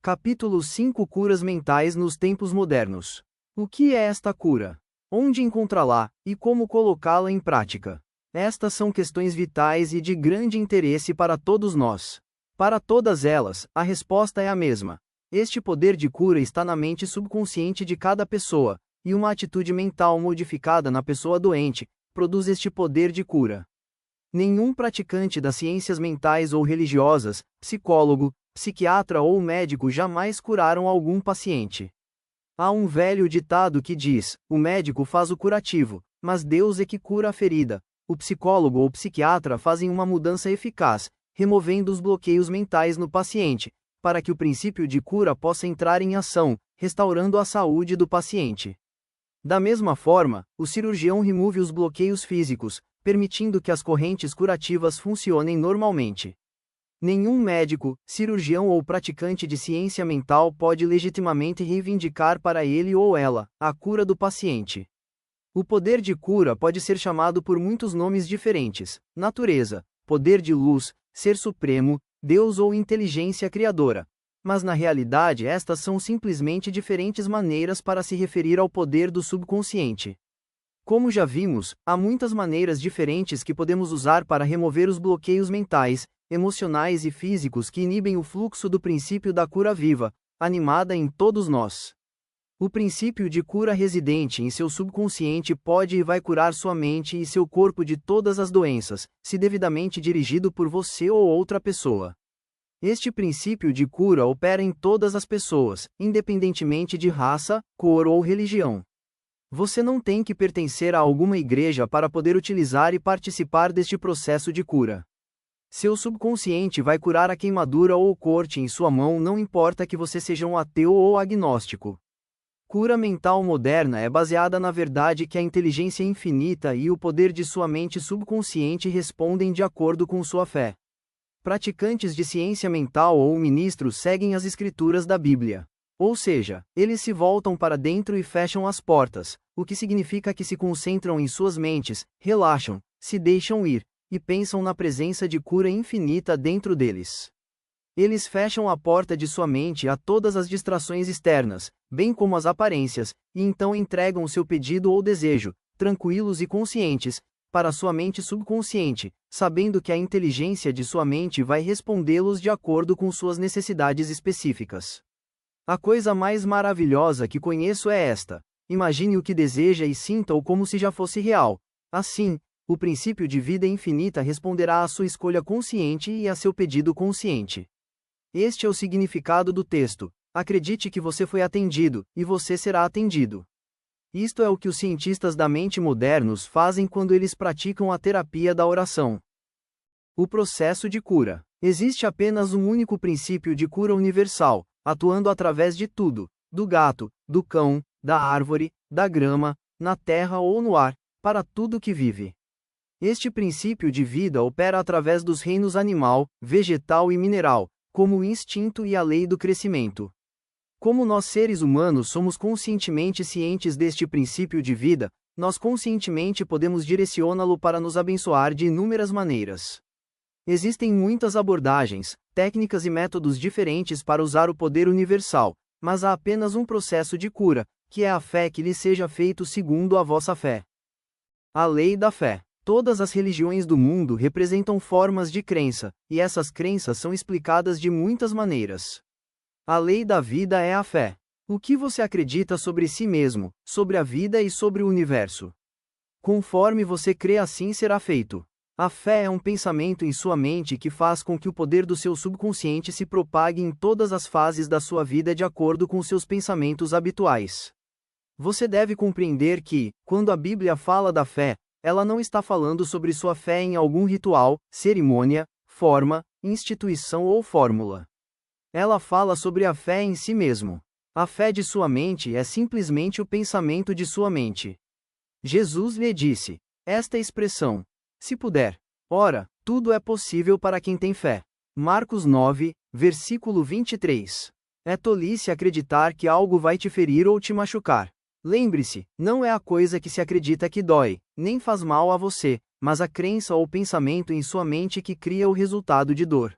Capítulo 5 Curas mentais nos tempos modernos. O que é esta cura? Onde encontrá-la, e como colocá-la em prática? Estas são questões vitais e de grande interesse para todos nós. Para todas elas, a resposta é a mesma. Este poder de cura está na mente subconsciente de cada pessoa, e uma atitude mental modificada na pessoa doente produz este poder de cura. Nenhum praticante das ciências mentais ou religiosas, psicólogo, psiquiatra ou médico jamais curaram algum paciente. Há um velho ditado que diz: o médico faz o curativo, mas Deus é que cura a ferida. O psicólogo ou psiquiatra fazem uma mudança eficaz, removendo os bloqueios mentais no paciente, para que o princípio de cura possa entrar em ação, restaurando a saúde do paciente. Da mesma forma, o cirurgião remove os bloqueios físicos, permitindo que as correntes curativas funcionem normalmente. Nenhum médico, cirurgião ou praticante de ciência mental pode legitimamente reivindicar para ele ou ela a cura do paciente. O poder de cura pode ser chamado por muitos nomes diferentes: natureza, poder de luz, ser supremo, Deus ou inteligência criadora. Mas na realidade estas são simplesmente diferentes maneiras para se referir ao poder do subconsciente. Como já vimos, há muitas maneiras diferentes que podemos usar para remover os bloqueios mentais, emocionais e físicos que inibem o fluxo do princípio da cura viva, animada em todos nós. O princípio de cura residente em seu subconsciente pode e vai curar sua mente e seu corpo de todas as doenças, se devidamente dirigido por você ou outra pessoa. Este princípio de cura opera em todas as pessoas, independentemente de raça, cor ou religião. Você não tem que pertencer a alguma igreja para poder utilizar e participar deste processo de cura. Seu subconsciente vai curar a queimadura ou corte em sua mão, não importa que você seja um ateu ou agnóstico. Cura mental moderna é baseada na verdade que a inteligência infinita e o poder de sua mente subconsciente respondem de acordo com sua fé. Praticantes de ciência mental ou ministros seguem as escrituras da Bíblia. Ou seja, eles se voltam para dentro e fecham as portas, o que significa que se concentram em suas mentes, relaxam, se deixam ir, e pensam na presença de cura infinita dentro deles. Eles fecham a porta de sua mente a todas as distrações externas, bem como as aparências, e então entregam seu pedido ou desejo, tranquilos e conscientes, para sua mente subconsciente, sabendo que a inteligência de sua mente vai respondê-los de acordo com suas necessidades específicas. A coisa mais maravilhosa que conheço é esta: imagine o que deseja e sinta-o como se já fosse real. Assim, o princípio de vida infinita responderá à sua escolha consciente e a seu pedido consciente. Este é o significado do texto: acredite que você foi atendido, e você será atendido. Isto é o que os cientistas da mente modernos fazem quando eles praticam a terapia da oração. O processo de cura. Existe apenas um único princípio de cura universal, atuando através de tudo: do gato, do cão, da árvore, da grama, na terra ou no ar, para tudo que vive. Este princípio de vida opera através dos reinos animal, vegetal e mineral, como o instinto e a lei do crescimento. Como nós seres humanos somos conscientemente cientes deste princípio de vida, nós conscientemente podemos direcioná-lo para nos abençoar de inúmeras maneiras. Existem muitas abordagens, técnicas e métodos diferentes para usar o poder universal, mas há apenas um processo de cura, que é a fé que lhe seja feito segundo a vossa fé. A lei da fé. Todas as religiões do mundo representam formas de crença, e essas crenças são explicadas de muitas maneiras. A lei da vida é a fé. O que você acredita sobre si mesmo, sobre a vida e sobre o universo? Conforme você crê, assim será feito. A fé é um pensamento em sua mente que faz com que o poder do seu subconsciente se propague em todas as fases da sua vida de acordo com seus pensamentos habituais. Você deve compreender que, quando a Bíblia fala da fé, ela não está falando sobre sua fé em algum ritual, cerimônia, forma, instituição ou fórmula. Ela fala sobre a fé em si mesmo. A fé de sua mente é simplesmente o pensamento de sua mente. Jesus lhe disse esta expressão: se puder. Ora, tudo é possível para quem tem fé. Marcos 9, versículo 23. É tolice acreditar que algo vai te ferir ou te machucar. Lembre-se, não é a coisa que se acredita que dói, nem faz mal a você, mas a crença ou pensamento em sua mente que cria o resultado de dor.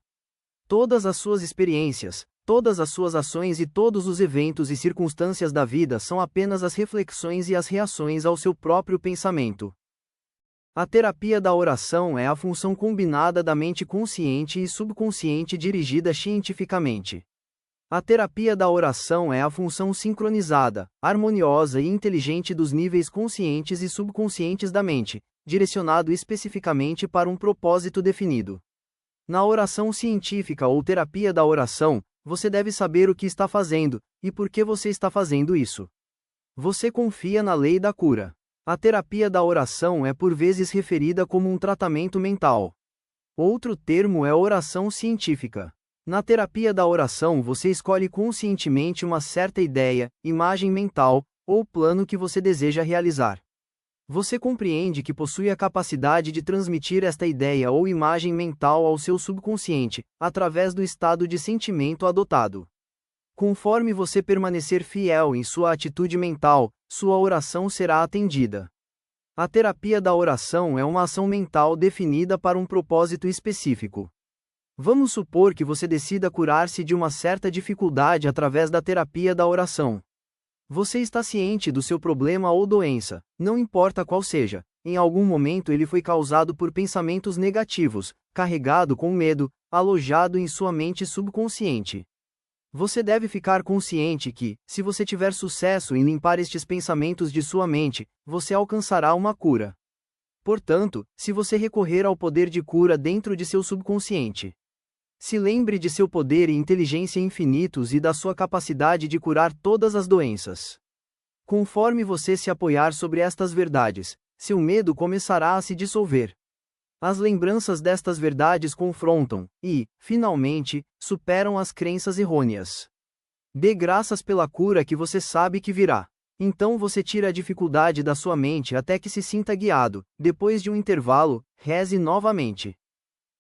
Todas as suas experiências, Todas as suas ações e todos os eventos e circunstâncias da vida são apenas as reflexões e as reações ao seu próprio pensamento. A terapia da oração é a função combinada da mente consciente e subconsciente dirigida cientificamente. A terapia da oração é a função sincronizada, harmoniosa e inteligente dos níveis conscientes e subconscientes da mente, direcionado especificamente para um propósito definido. Na oração científica ou terapia da oração, você deve saber o que está fazendo, e por que você está fazendo isso. Você confia na lei da cura. A terapia da oração é por vezes referida como um tratamento mental. Outro termo é oração científica. Na terapia da oração você escolhe conscientemente uma certa ideia, imagem mental, ou plano que você deseja realizar. Você compreende que possui a capacidade de transmitir esta ideia ou imagem mental ao seu subconsciente, através do estado de sentimento adotado. Conforme você permanecer fiel em sua atitude mental, sua oração será atendida. A terapia da oração é uma ação mental definida para um propósito específico. Vamos supor que você decida curar-se de uma certa dificuldade através da terapia da oração. Você está ciente do seu problema ou doença, não importa qual seja, em algum momento ele foi causado por pensamentos negativos, carregado com medo, alojado em sua mente subconsciente. Você deve ficar consciente que, se você tiver sucesso em limpar estes pensamentos de sua mente, você alcançará uma cura. Portanto, se você recorrer ao poder de cura dentro de seu subconsciente, se lembre de seu poder e inteligência infinitos e da sua capacidade de curar todas as doenças. Conforme você se apoiar sobre estas verdades, seu medo começará a se dissolver. As lembranças destas verdades confrontam, e, finalmente, superam as crenças errôneas. Dê graças pela cura que você sabe que virá. Então você tira a dificuldade da sua mente até que se sinta guiado. Depois de um intervalo, reze novamente.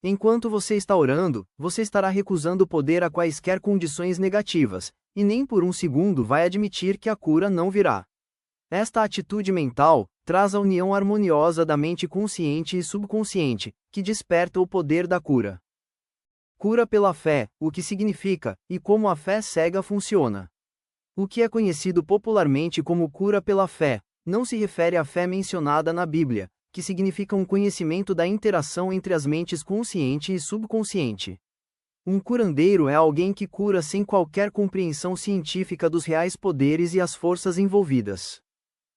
Enquanto você está orando, você estará recusando o poder a quaisquer condições negativas, e nem por um segundo vai admitir que a cura não virá. Esta atitude mental traz a união harmoniosa da mente consciente e subconsciente, que desperta o poder da cura. Cura pela fé, o que significa, e como a fé cega funciona. O que é conhecido popularmente como cura pela fé, não se refere à fé mencionada na Bíblia, que significa um conhecimento da interação entre as mentes consciente e subconsciente. Um curandeiro é alguém que cura sem qualquer compreensão científica dos reais poderes e as forças envolvidas.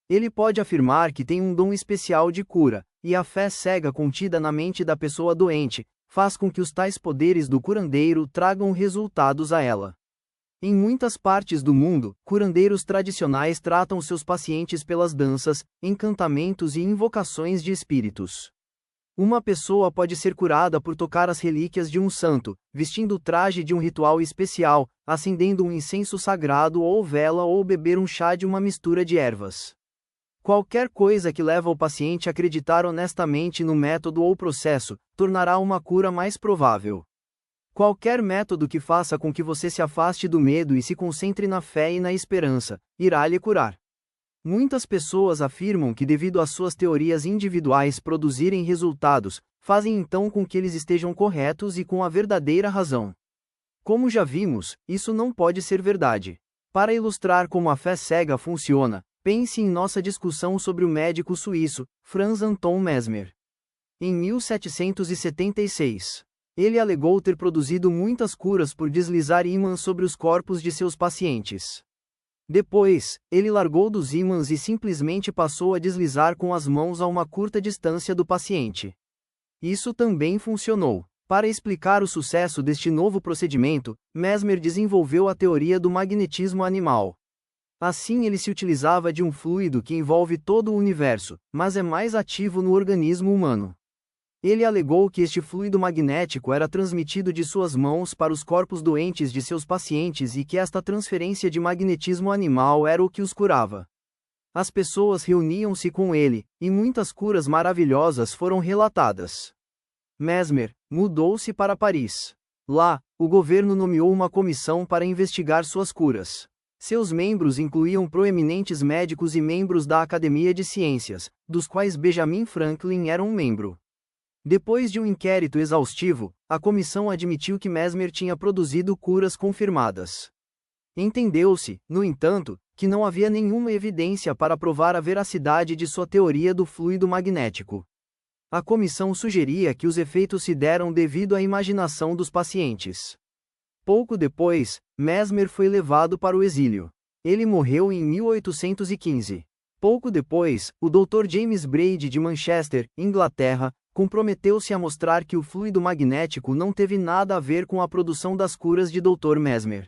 Ele pode afirmar que tem um dom especial de cura, e a fé cega contida na mente da pessoa doente, faz com que os tais poderes do curandeiro tragam resultados a ela. Em muitas partes do mundo, curandeiros tradicionais tratam seus pacientes pelas danças, encantamentos e invocações de espíritos. Uma pessoa pode ser curada por tocar as relíquias de um santo, vestindo o traje de um ritual especial, acendendo um incenso sagrado ou vela ou beber um chá de uma mistura de ervas. Qualquer coisa que leva o paciente a acreditar honestamente no método ou processo, tornará uma cura mais provável. Qualquer método que faça com que você se afaste do medo e se concentre na fé e na esperança, irá lhe curar. Muitas pessoas afirmam que devido às suas teorias individuais produzirem resultados, fazem então com que eles estejam corretos e com a verdadeira razão. Como já vimos, isso não pode ser verdade. Para ilustrar como a fé cega funciona, pense em nossa discussão sobre o médico suíço, Franz Anton Mesmer. Em 1776. Ele alegou ter produzido muitas curas por deslizar ímãs sobre os corpos de seus pacientes. Depois, ele largou dos ímãs e simplesmente passou a deslizar com as mãos a uma curta distância do paciente. Isso também funcionou. Para explicar o sucesso deste novo procedimento, Mesmer desenvolveu a teoria do magnetismo animal. Assim ele se utilizava de um fluido que envolve todo o universo, mas é mais ativo no organismo humano. Ele alegou que este fluido magnético era transmitido de suas mãos para os corpos doentes de seus pacientes e que esta transferência de magnetismo animal era o que os curava. As pessoas reuniam-se com ele, e muitas curas maravilhosas foram relatadas. Mesmer mudou-se para Paris. Lá, o governo nomeou uma comissão para investigar suas curas. Seus membros incluíam proeminentes médicos e membros da Academia de Ciências, dos quais Benjamin Franklin era um membro. Depois de um inquérito exaustivo, a comissão admitiu que Mesmer tinha produzido curas confirmadas. Entendeu-se, no entanto, que não havia nenhuma evidência para provar a veracidade de sua teoria do fluido magnético. A comissão sugeria que os efeitos se deram devido à imaginação dos pacientes. Pouco depois, Mesmer foi levado para o exílio. Ele morreu em 1815. Pouco depois, o Dr. James Braid de Manchester, Inglaterra, comprometeu-se a mostrar que o fluido magnético não teve nada a ver com a produção das curas de Dr. Mesmer.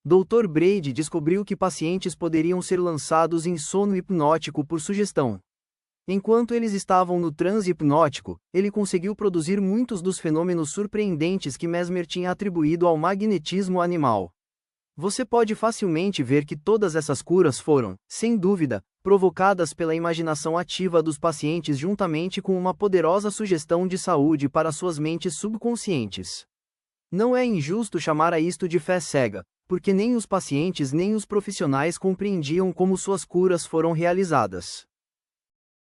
Dr. Braid descobriu que pacientes poderiam ser lançados em sono hipnótico por sugestão. Enquanto eles estavam no transe hipnótico, ele conseguiu produzir muitos dos fenômenos surpreendentes que Mesmer tinha atribuído ao magnetismo animal. Você pode facilmente ver que todas essas curas foram, sem dúvida, provocadas pela imaginação ativa dos pacientes juntamente com uma poderosa sugestão de saúde para suas mentes subconscientes. Não é injusto chamar a isto de fé cega, porque nem os pacientes nem os profissionais compreendiam como suas curas foram realizadas.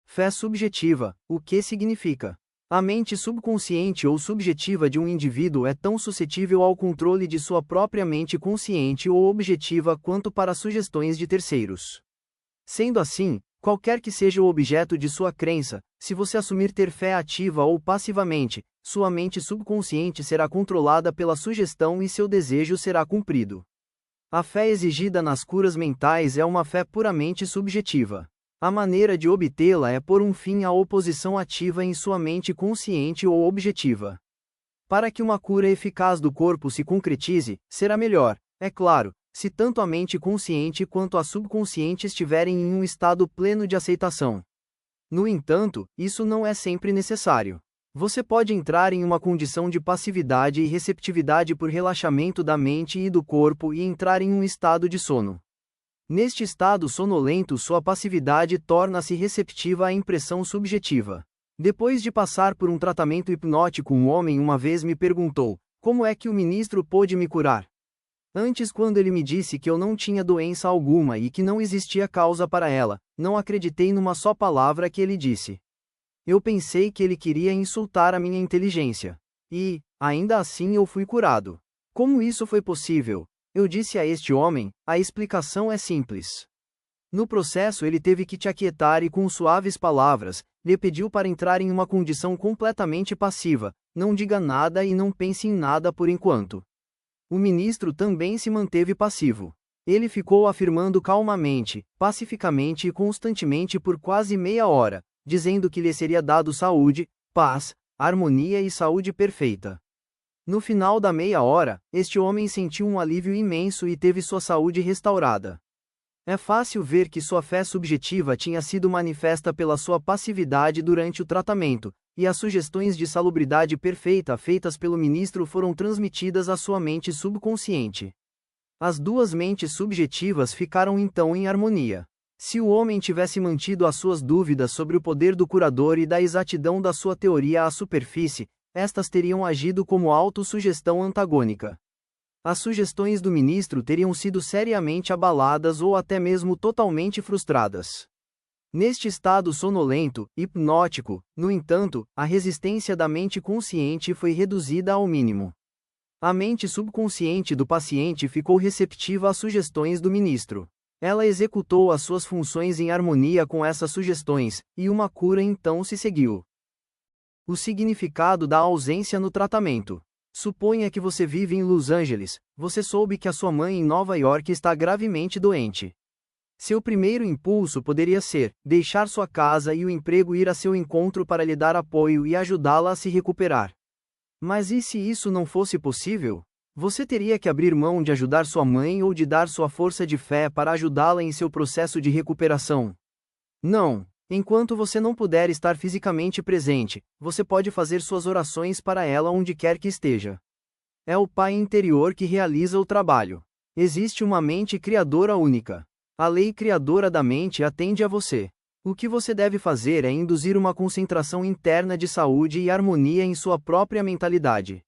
Fé subjetiva, o que significa? A mente subconsciente ou subjetiva de um indivíduo é tão suscetível ao controle de sua própria mente consciente ou objetiva quanto para sugestões de terceiros. Sendo assim, qualquer que seja o objeto de sua crença, se você assumir ter fé ativa ou passivamente, sua mente subconsciente será controlada pela sugestão e seu desejo será cumprido. A fé exigida nas curas mentais é uma fé puramente subjetiva. A maneira de obtê-la é pôr um fim à oposição ativa em sua mente consciente ou objetiva. Para que uma cura eficaz do corpo se concretize, será melhor, é claro, se tanto a mente consciente quanto a subconsciente estiverem em um estado pleno de aceitação. No entanto, isso não é sempre necessário. Você pode entrar em uma condição de passividade e receptividade por relaxamento da mente e do corpo e entrar em um estado de sono. Neste estado sonolento, sua passividade torna-se receptiva à impressão subjetiva. Depois de passar por um tratamento hipnótico, um homem uma vez me perguntou: como é que o ministro pôde me curar? Antes, quando ele me disse que eu não tinha doença alguma e que não existia causa para ela, não acreditei numa só palavra que ele disse. Eu pensei que ele queria insultar a minha inteligência. E, ainda assim, eu fui curado. Como isso foi possível? Eu disse a este homem: a explicação é simples. No processo ele teve que te aquietar e com suaves palavras, lhe pediu para entrar em uma condição completamente passiva, não diga nada e não pense em nada por enquanto. O ministro também se manteve passivo. Ele ficou afirmando calmamente, pacificamente e constantemente por quase meia hora, dizendo que lhe seria dado saúde, paz, harmonia e saúde perfeita. No final da meia hora, este homem sentiu um alívio imenso e teve sua saúde restaurada. É fácil ver que sua fé subjetiva tinha sido manifesta pela sua passividade durante o tratamento, e as sugestões de salubridade perfeita feitas pelo ministro foram transmitidas à sua mente subconsciente. As duas mentes subjetivas ficaram então em harmonia. Se o homem tivesse mantido as suas dúvidas sobre o poder do curador e da exatidão da sua teoria à superfície, estas teriam agido como autossugestão antagônica. As sugestões do ministro teriam sido seriamente abaladas ou até mesmo totalmente frustradas. Neste estado sonolento, hipnótico, no entanto, a resistência da mente consciente foi reduzida ao mínimo. A mente subconsciente do paciente ficou receptiva às sugestões do ministro. Ela executou as suas funções em harmonia com essas sugestões, e uma cura então se seguiu. O significado da ausência no tratamento. Suponha que você vive em Los Angeles, você soube que a sua mãe em Nova York está gravemente doente. Seu primeiro impulso poderia ser deixar sua casa e o emprego e ir a seu encontro para lhe dar apoio e ajudá-la a se recuperar. Mas e se isso não fosse possível? Você teria que abrir mão de ajudar sua mãe ou de dar sua força de fé para ajudá-la em seu processo de recuperação? Não. Enquanto você não puder estar fisicamente presente, você pode fazer suas orações para ela onde quer que esteja. É o Pai interior que realiza o trabalho. Existe uma mente criadora única. A lei criadora da mente atende a você. O que você deve fazer é induzir uma concentração interna de saúde e harmonia em sua própria mentalidade.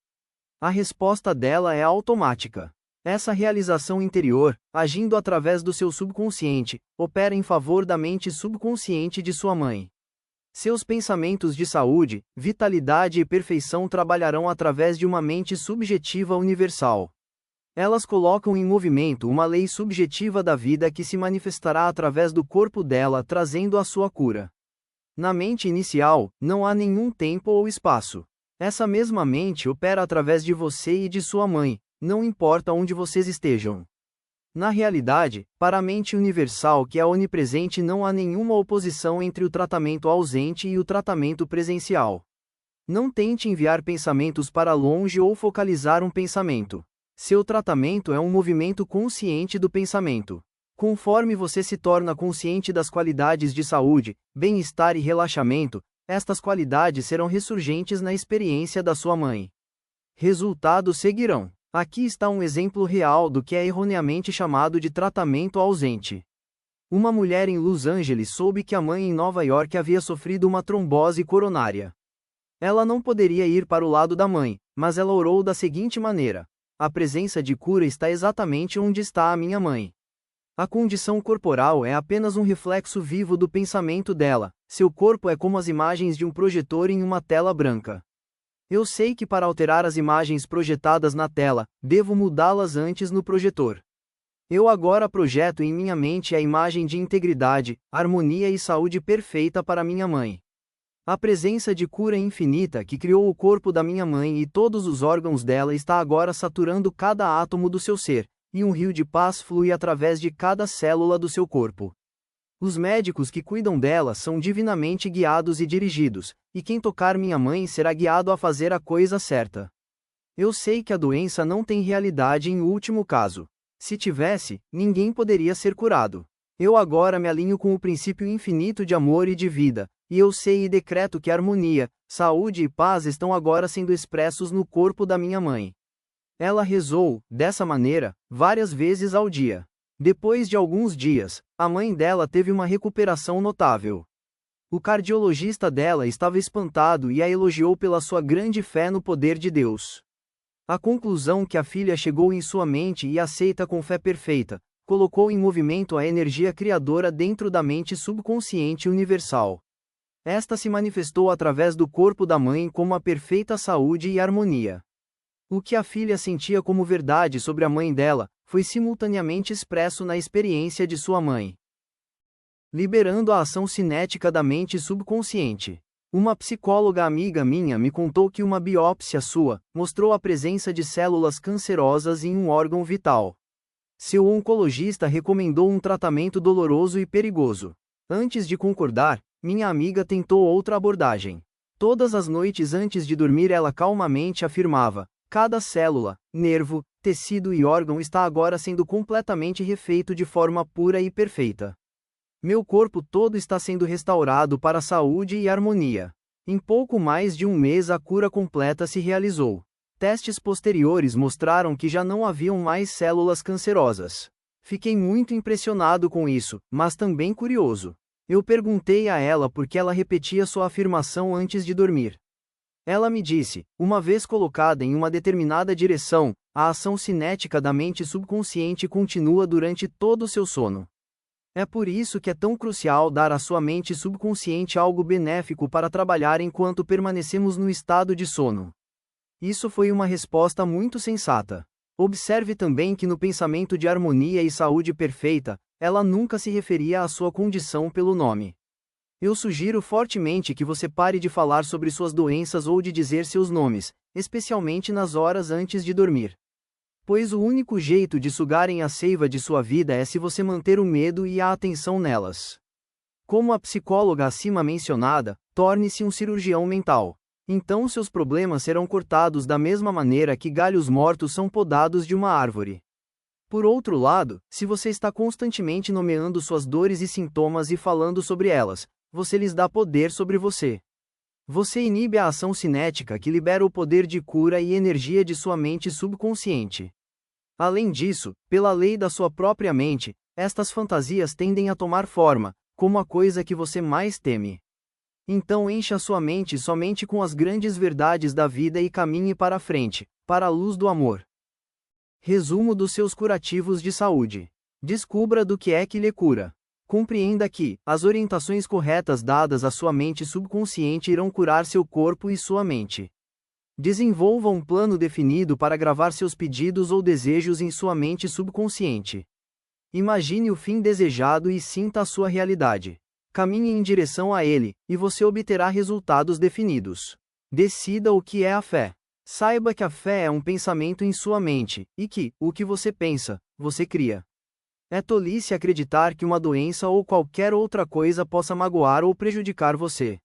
A resposta dela é automática. Essa realização interior, agindo através do seu subconsciente, opera em favor da mente subconsciente de sua mãe. Seus pensamentos de saúde, vitalidade e perfeição trabalharão através de uma mente subjetiva universal. Elas colocam em movimento uma lei subjetiva da vida que se manifestará através do corpo dela, trazendo a sua cura. Na mente inicial, não há nenhum tempo ou espaço. Essa mesma mente opera através de você e de sua mãe, não importa onde vocês estejam. Na realidade, para a mente universal que é onipresente não há nenhuma oposição entre o tratamento ausente e o tratamento presencial. Não tente enviar pensamentos para longe ou focalizar um pensamento. Seu tratamento é um movimento consciente do pensamento. Conforme você se torna consciente das qualidades de saúde, bem-estar e relaxamento, estas qualidades serão ressurgentes na experiência da sua mãe. Resultados seguirão. Aqui está um exemplo real do que é erroneamente chamado de tratamento ausente. Uma mulher em Los Angeles soube que a mãe em Nova York havia sofrido uma trombose coronária. Ela não poderia ir para o lado da mãe, mas ela orou da seguinte maneira: a presença de cura está exatamente onde está a minha mãe. A condição corporal é apenas um reflexo vivo do pensamento dela, seu corpo é como as imagens de um projetor em uma tela branca. Eu sei que para alterar as imagens projetadas na tela, devo mudá-las antes no projetor. Eu agora projeto em minha mente a imagem de integridade, harmonia e saúde perfeita para minha mãe. A presença de cura infinita que criou o corpo da minha mãe e todos os órgãos dela está agora saturando cada átomo do seu ser, e um rio de paz flui através de cada célula do seu corpo. Os médicos que cuidam dela são divinamente guiados e dirigidos, e quem tocar minha mãe será guiado a fazer a coisa certa. Eu sei que a doença não tem realidade em último caso. Se tivesse, ninguém poderia ser curado. Eu agora me alinho com o princípio infinito de amor e de vida, e eu sei e decreto que harmonia, saúde e paz estão agora sendo expressos no corpo da minha mãe. Ela rezou, dessa maneira, várias vezes ao dia. Depois de alguns dias, a mãe dela teve uma recuperação notável. O cardiologista dela estava espantado e a elogiou pela sua grande fé no poder de Deus. A conclusão que a filha chegou em sua mente e aceita com fé perfeita, colocou em movimento a energia criadora dentro da mente subconsciente universal. Esta se manifestou através do corpo da mãe como a perfeita saúde e harmonia. O que a filha sentia como verdade sobre a mãe dela, foi simultaneamente expresso na experiência de sua mãe. Liberando a ação cinética da mente subconsciente. Uma psicóloga amiga minha me contou que uma biópsia sua mostrou a presença de células cancerosas em um órgão vital. Seu oncologista recomendou um tratamento doloroso e perigoso. Antes de concordar, minha amiga tentou outra abordagem. Todas as noites antes de dormir ela calmamente afirmava: cada célula, nervo, tecido e órgão está agora sendo completamente refeito de forma pura e perfeita. Meu corpo todo está sendo restaurado para a saúde e harmonia. Em pouco mais de um mês a cura completa se realizou. Testes posteriores mostraram que já não haviam mais células cancerosas. Fiquei muito impressionado com isso, mas também curioso. Eu perguntei a ela por que ela repetia sua afirmação antes de dormir. Ela me disse: uma vez colocada em uma determinada direção, a ação cinética da mente subconsciente continua durante todo o seu sono. É por isso que é tão crucial dar à sua mente subconsciente algo benéfico para trabalhar enquanto permanecemos no estado de sono. Isso foi uma resposta muito sensata. Observe também que no pensamento de harmonia e saúde perfeita, ela nunca se referia à sua condição pelo nome. Eu sugiro fortemente que você pare de falar sobre suas doenças ou de dizer seus nomes, especialmente nas horas antes de dormir. Pois o único jeito de sugarem a seiva de sua vida é se você manter o medo e a atenção nelas. Como a psicóloga acima mencionada, torne-se um cirurgião mental. Então seus problemas serão cortados da mesma maneira que galhos mortos são podados de uma árvore. Por outro lado, se você está constantemente nomeando suas dores e sintomas e falando sobre elas, você lhes dá poder sobre você. Você inibe a ação cinética que libera o poder de cura e energia de sua mente subconsciente. Além disso, pela lei da sua própria mente, estas fantasias tendem a tomar forma, como a coisa que você mais teme. Então encha sua mente somente com as grandes verdades da vida e caminhe para a frente, para a luz do amor. Resumo dos seus curativos de saúde. Descubra do que é que lhe cura. Compreenda que as orientações corretas dadas à sua mente subconsciente irão curar seu corpo e sua mente. Desenvolva um plano definido para gravar seus pedidos ou desejos em sua mente subconsciente. Imagine o fim desejado e sinta a sua realidade. Caminhe em direção a ele, e você obterá resultados definidos. Decida o que é a fé. Saiba que a fé é um pensamento em sua mente, e que, o que você pensa, você cria. É tolice acreditar que uma doença ou qualquer outra coisa possa magoar ou prejudicar você.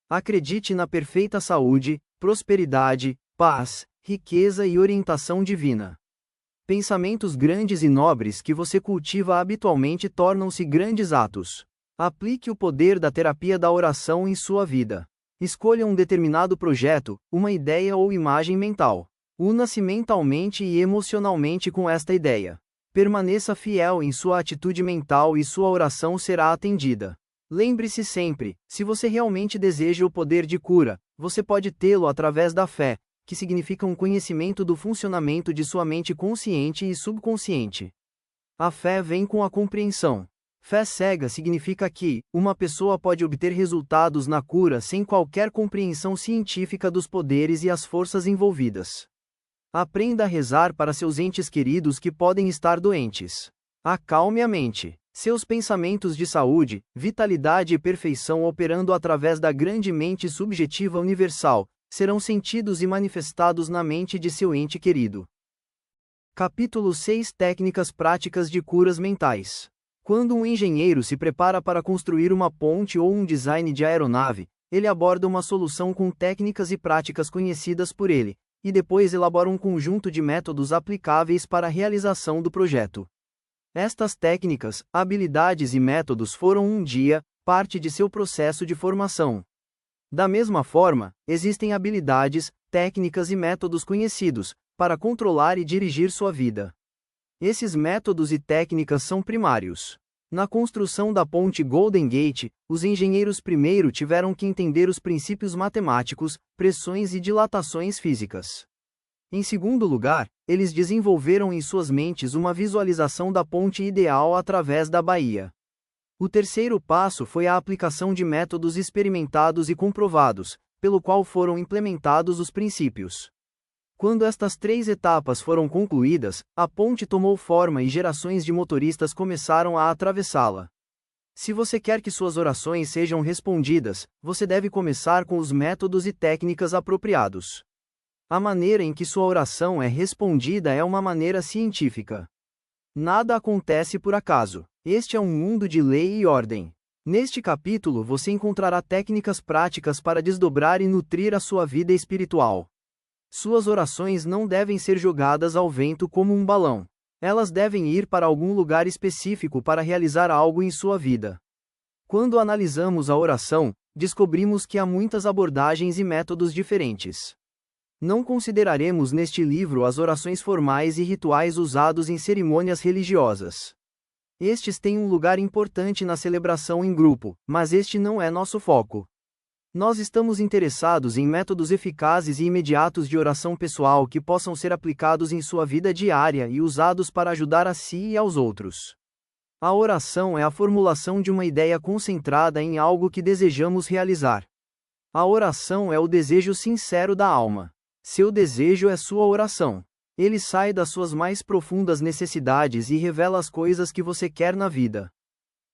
Acredite na perfeita saúde, prosperidade, paz, riqueza e orientação divina. Pensamentos grandes e nobres que você cultiva habitualmente tornam-se grandes atos. Aplique o poder da terapia da oração em sua vida. Escolha um determinado projeto, uma ideia ou imagem mental. Una-se mentalmente e emocionalmente com esta ideia. Permaneça fiel em sua atitude mental e sua oração será atendida. Lembre-se sempre, se você realmente deseja o poder de cura, você pode tê-lo através da fé, que significa um conhecimento do funcionamento de sua mente consciente e subconsciente. A fé vem com a compreensão. Fé cega significa que uma pessoa pode obter resultados na cura sem qualquer compreensão científica dos poderes e as forças envolvidas. Aprenda a rezar para seus entes queridos que podem estar doentes. Acalme a mente. Seus pensamentos de saúde, vitalidade e perfeição operando através da grande mente subjetiva universal, serão sentidos e manifestados na mente de seu ente querido. Capítulo 6 Técnicas práticas de curas mentais. Quando um engenheiro se prepara para construir uma ponte ou um design de aeronave, ele aborda uma solução com técnicas e práticas conhecidas por ele, e depois elabora um conjunto de métodos aplicáveis para a realização do projeto. Estas técnicas, habilidades e métodos foram um dia parte de seu processo de formação. Da mesma forma, existem habilidades, técnicas e métodos conhecidos para controlar e dirigir sua vida. Esses métodos e técnicas são primários. Na construção da ponte Golden Gate, os engenheiros primeiro tiveram que entender os princípios matemáticos, pressões e dilatações físicas. Em segundo lugar, eles desenvolveram em suas mentes uma visualização da ponte ideal através da baía. O terceiro passo foi a aplicação de métodos experimentados e comprovados, pelo qual foram implementados os princípios. Quando estas três etapas foram concluídas, a ponte tomou forma e gerações de motoristas começaram a atravessá-la. Se você quer que suas orações sejam respondidas, você deve começar com os métodos e técnicas apropriados. A maneira em que sua oração é respondida é uma maneira científica. Nada acontece por acaso. Este é um mundo de lei e ordem. Neste capítulo você encontrará técnicas práticas para desdobrar e nutrir a sua vida espiritual. Suas orações não devem ser jogadas ao vento como um balão. Elas devem ir para algum lugar específico para realizar algo em sua vida. Quando analisamos a oração, descobrimos que há muitas abordagens e métodos diferentes. Não consideraremos neste livro as orações formais e rituais usados em cerimônias religiosas. Estes têm um lugar importante na celebração em grupo, mas este não é nosso foco. Nós estamos interessados em métodos eficazes e imediatos de oração pessoal que possam ser aplicados em sua vida diária e usados para ajudar a si e aos outros. A oração é a formulação de uma ideia concentrada em algo que desejamos realizar. A oração é o desejo sincero da alma. Seu desejo é sua oração. Ele sai das suas mais profundas necessidades e revela as coisas que você quer na vida.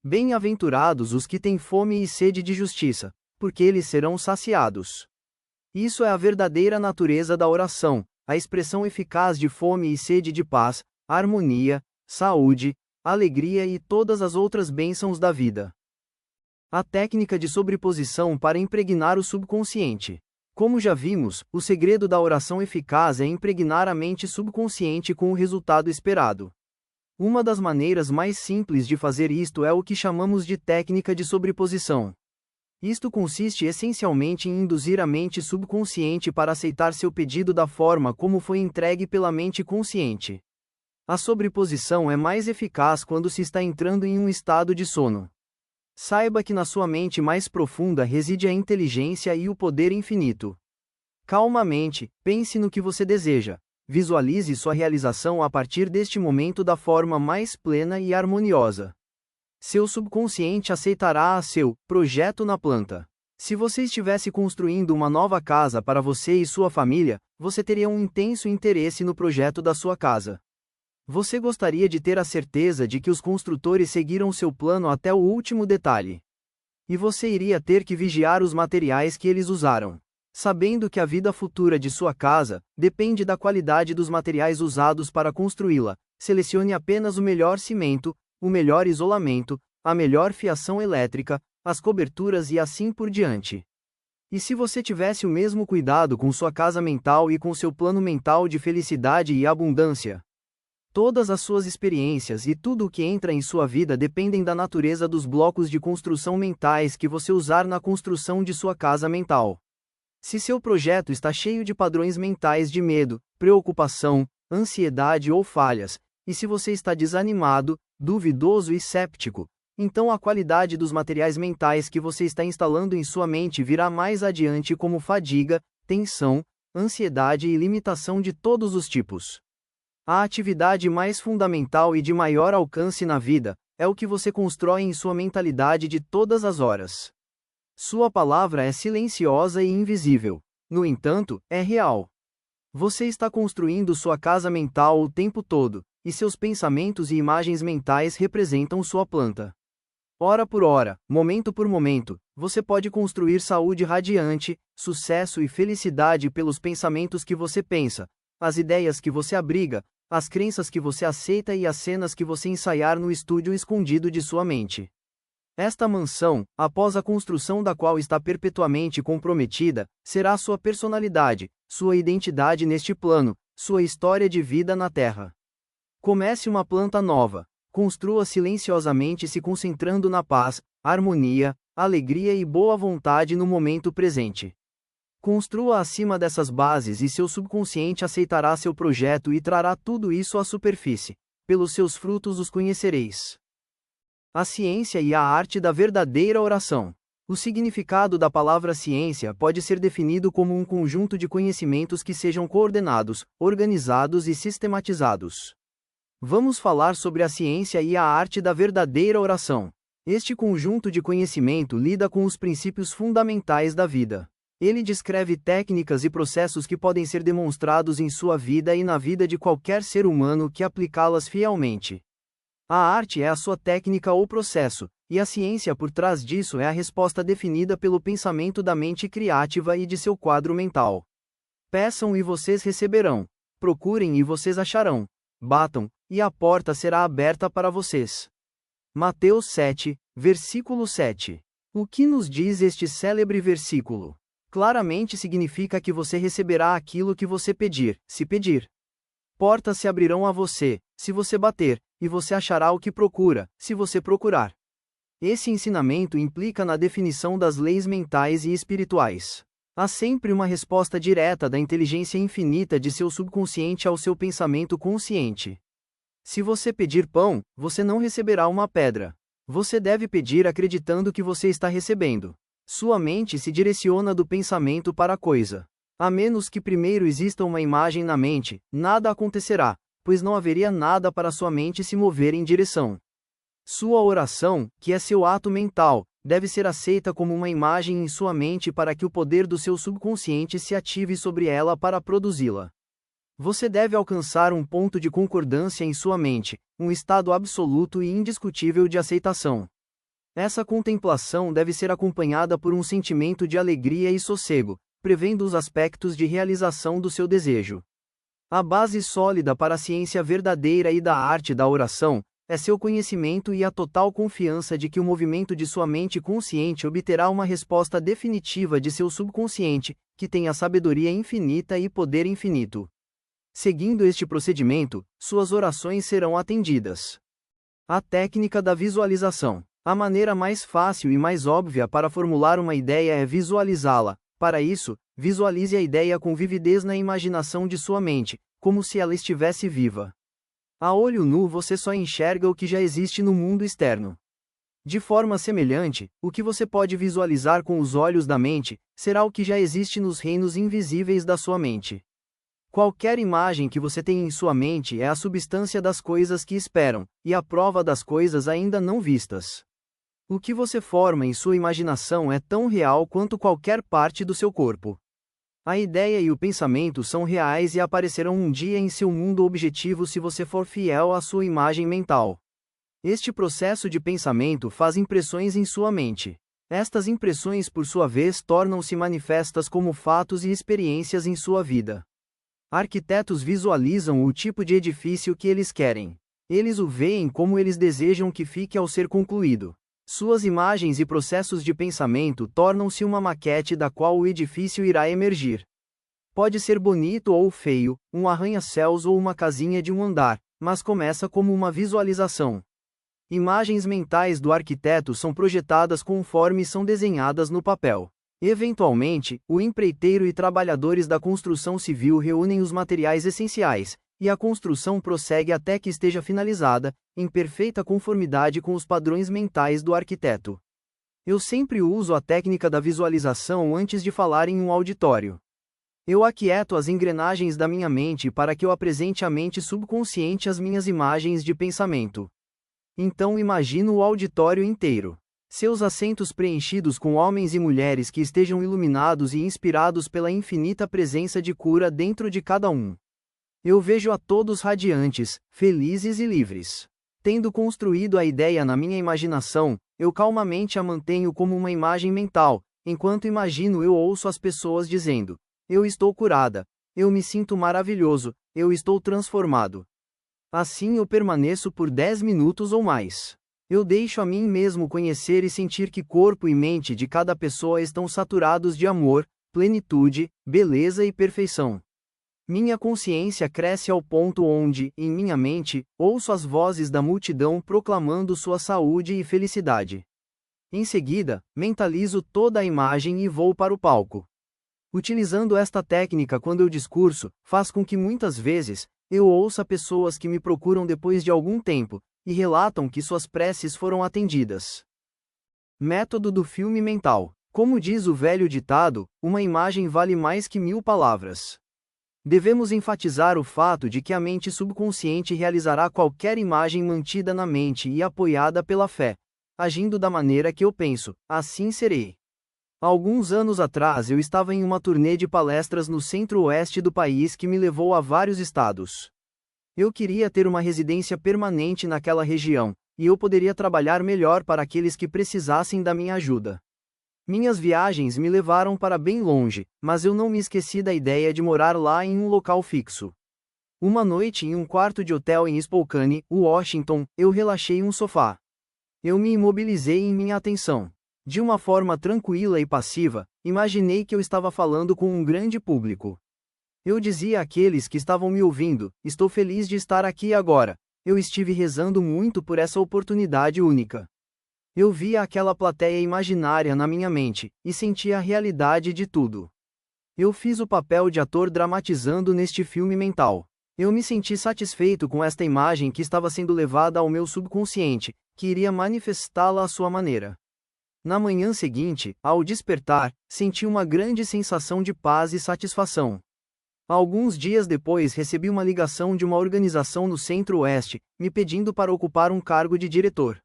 Bem-aventurados os que têm fome e sede de justiça, porque eles serão saciados. Isso é a verdadeira natureza da oração, a expressão eficaz de fome e sede de paz, harmonia, saúde, alegria e todas as outras bênçãos da vida. A técnica de sobreposição para impregnar o subconsciente. Como já vimos, o segredo da oração eficaz é impregnar a mente subconsciente com o resultado esperado. Uma das maneiras mais simples de fazer isto é o que chamamos de técnica de sobreposição. Isto consiste essencialmente em induzir a mente subconsciente para aceitar seu pedido da forma como foi entregue pela mente consciente. A sobreposição é mais eficaz quando se está entrando em um estado de sono. Saiba que na sua mente mais profunda reside a inteligência e o poder infinito. Calmamente, pense no que você deseja. Visualize sua realização a partir deste momento da forma mais plena e harmoniosa. Seu subconsciente aceitará seu projeto na planta. Se você estivesse construindo uma nova casa para você e sua família, você teria um intenso interesse no projeto da sua casa. Você gostaria de ter a certeza de que os construtores seguiram seu plano até o último detalhe. E você iria ter que vigiar os materiais que eles usaram. Sabendo que a vida futura de sua casa depende da qualidade dos materiais usados para construí-la, selecione apenas o melhor cimento, o melhor isolamento, a melhor fiação elétrica, as coberturas e assim por diante. E se você tivesse o mesmo cuidado com sua casa mental e com seu plano mental de felicidade e abundância? Todas as suas experiências e tudo o que entra em sua vida dependem da natureza dos blocos de construção mentais que você usar na construção de sua casa mental. Se seu projeto está cheio de padrões mentais de medo, preocupação, ansiedade ou falhas, e se você está desanimado, duvidoso e céptico, então a qualidade dos materiais mentais que você está instalando em sua mente virá mais adiante como fadiga, tensão, ansiedade e limitação de todos os tipos. A atividade mais fundamental e de maior alcance na vida é o que você constrói em sua mentalidade de todas as horas. Sua palavra é silenciosa e invisível. No entanto, é real. Você está construindo sua casa mental o tempo todo, e seus pensamentos e imagens mentais representam sua planta. Hora por hora, momento por momento, você pode construir saúde radiante, sucesso e felicidade pelos pensamentos que você pensa, as ideias que você abriga, as crenças que você aceita e as cenas que você ensaiar no estúdio escondido de sua mente. Esta mansão, após a construção da qual está perpetuamente comprometida, será sua personalidade, sua identidade neste plano, sua história de vida na Terra. Comece uma planta nova. Construa silenciosamente se concentrando na paz, harmonia, alegria e boa vontade no momento presente. Construa acima dessas bases e seu subconsciente aceitará seu projeto e trará tudo isso à superfície. Pelos seus frutos os conhecereis. A ciência e a arte da verdadeira oração. O significado da palavra ciência pode ser definido como um conjunto de conhecimentos que sejam coordenados, organizados e sistematizados. Vamos falar sobre a ciência e a arte da verdadeira oração. Este conjunto de conhecimento lida com os princípios fundamentais da vida. Ele descreve técnicas e processos que podem ser demonstrados em sua vida e na vida de qualquer ser humano que aplicá-las fielmente. A arte é a sua técnica ou processo, e a ciência por trás disso é a resposta definida pelo pensamento da mente criativa e de seu quadro mental. Peçam e vocês receberão. Procurem e vocês acharão. Batam, e a porta será aberta para vocês. Mateus 7, versículo 7. O que nos diz este célebre versículo? Claramente significa que você receberá aquilo que você pedir, se pedir. Portas se abrirão a você, se você bater, e você achará o que procura, se você procurar. Esse ensinamento implica na definição das leis mentais e espirituais. Há sempre uma resposta direta da inteligência infinita de seu subconsciente ao seu pensamento consciente. Se você pedir pão, você não receberá uma pedra. Você deve pedir acreditando que você está recebendo. Sua mente se direciona do pensamento para a coisa. A menos que primeiro exista uma imagem na mente, nada acontecerá, pois não haveria nada para sua mente se mover em direção. Sua oração, que é seu ato mental, deve ser aceita como uma imagem em sua mente para que o poder do seu subconsciente se ative sobre ela para produzi-la. Você deve alcançar um ponto de concordância em sua mente, um estado absoluto e indiscutível de aceitação. Essa contemplação deve ser acompanhada por um sentimento de alegria e sossego, prevendo os aspectos de realização do seu desejo. A base sólida para a ciência verdadeira e da arte da oração é seu conhecimento e a total confiança de que o movimento de sua mente consciente obterá uma resposta definitiva de seu subconsciente, que tem a sabedoria infinita e poder infinito. Seguindo este procedimento, suas orações serão atendidas. A técnica da visualização. A maneira mais fácil e mais óbvia para formular uma ideia é visualizá-la. Para isso, visualize a ideia com vividez na imaginação de sua mente, como se ela estivesse viva. A olho nu você só enxerga o que já existe no mundo externo. De forma semelhante, o que você pode visualizar com os olhos da mente, será o que já existe nos reinos invisíveis da sua mente. Qualquer imagem que você tem em sua mente é a substância das coisas que esperam, e a prova das coisas ainda não vistas. O que você forma em sua imaginação é tão real quanto qualquer parte do seu corpo. A ideia e o pensamento são reais e aparecerão um dia em seu mundo objetivo se você for fiel à sua imagem mental. Este processo de pensamento faz impressões em sua mente. Estas impressões, por sua vez, tornam-se manifestas como fatos e experiências em sua vida. Arquitetos visualizam o tipo de edifício que eles querem. Eles o veem como eles desejam que fique ao ser concluído. Suas imagens e processos de pensamento tornam-se uma maquete da qual o edifício irá emergir. Pode ser bonito ou feio, um arranha-céus ou uma casinha de um andar, mas começa como uma visualização. Imagens mentais do arquiteto são projetadas conforme são desenhadas no papel. Eventualmente, o empreiteiro e trabalhadores da construção civil reúnem os materiais essenciais, e a construção prossegue até que esteja finalizada, em perfeita conformidade com os padrões mentais do arquiteto. Eu sempre uso a técnica da visualização antes de falar em um auditório. Eu aquieto as engrenagens da minha mente para que eu apresente à mente subconsciente as minhas imagens de pensamento. Então imagino o auditório inteiro. Seus assentos preenchidos com homens e mulheres que estejam iluminados e inspirados pela infinita presença de cura dentro de cada um. Eu vejo a todos radiantes, felizes e livres. Tendo construído a ideia na minha imaginação, eu calmamente a mantenho como uma imagem mental, enquanto imagino eu ouço as pessoas dizendo: eu estou curada, eu me sinto maravilhoso, eu estou transformado. Assim eu permaneço por 10 minutos ou mais. Eu deixo a mim mesmo conhecer e sentir que corpo e mente de cada pessoa estão saturados de amor, plenitude, beleza e perfeição. Minha consciência cresce ao ponto onde, em minha mente, ouço as vozes da multidão proclamando sua saúde e felicidade. Em seguida, mentalizo toda a imagem e vou para o palco. Utilizando esta técnica quando eu discurso, faz com que muitas vezes, eu ouça pessoas que me procuram depois de algum tempo, e relatam que suas preces foram atendidas. Método do filme mental. Como diz o velho ditado, uma imagem vale mais que 1000 palavras. Devemos enfatizar o fato de que a mente subconsciente realizará qualquer imagem mantida na mente e apoiada pela fé. Agindo da maneira que eu penso, assim serei. Alguns anos atrás eu estava em uma turnê de palestras no centro-oeste do país que me levou a vários estados. Eu queria ter uma residência permanente naquela região, e eu poderia trabalhar melhor para aqueles que precisassem da minha ajuda. Minhas viagens me levaram para bem longe, mas eu não me esqueci da ideia de morar lá em um local fixo. Uma noite em um quarto de hotel em Spokane, Washington, eu relaxei em um sofá. Eu me imobilizei em minha atenção. De uma forma tranquila e passiva, imaginei que eu estava falando com um grande público. Eu dizia àqueles que estavam me ouvindo: estou feliz de estar aqui agora, eu estive rezando muito por essa oportunidade única. Eu via aquela plateia imaginária na minha mente, e sentia a realidade de tudo. Eu fiz o papel de ator dramatizando neste filme mental. Eu me senti satisfeito com esta imagem que estava sendo levada ao meu subconsciente, que iria manifestá-la à sua maneira. Na manhã seguinte, ao despertar, senti uma grande sensação de paz e satisfação. Alguns dias depois recebi uma ligação de uma organização no Centro-Oeste, me pedindo para ocupar um cargo de diretor.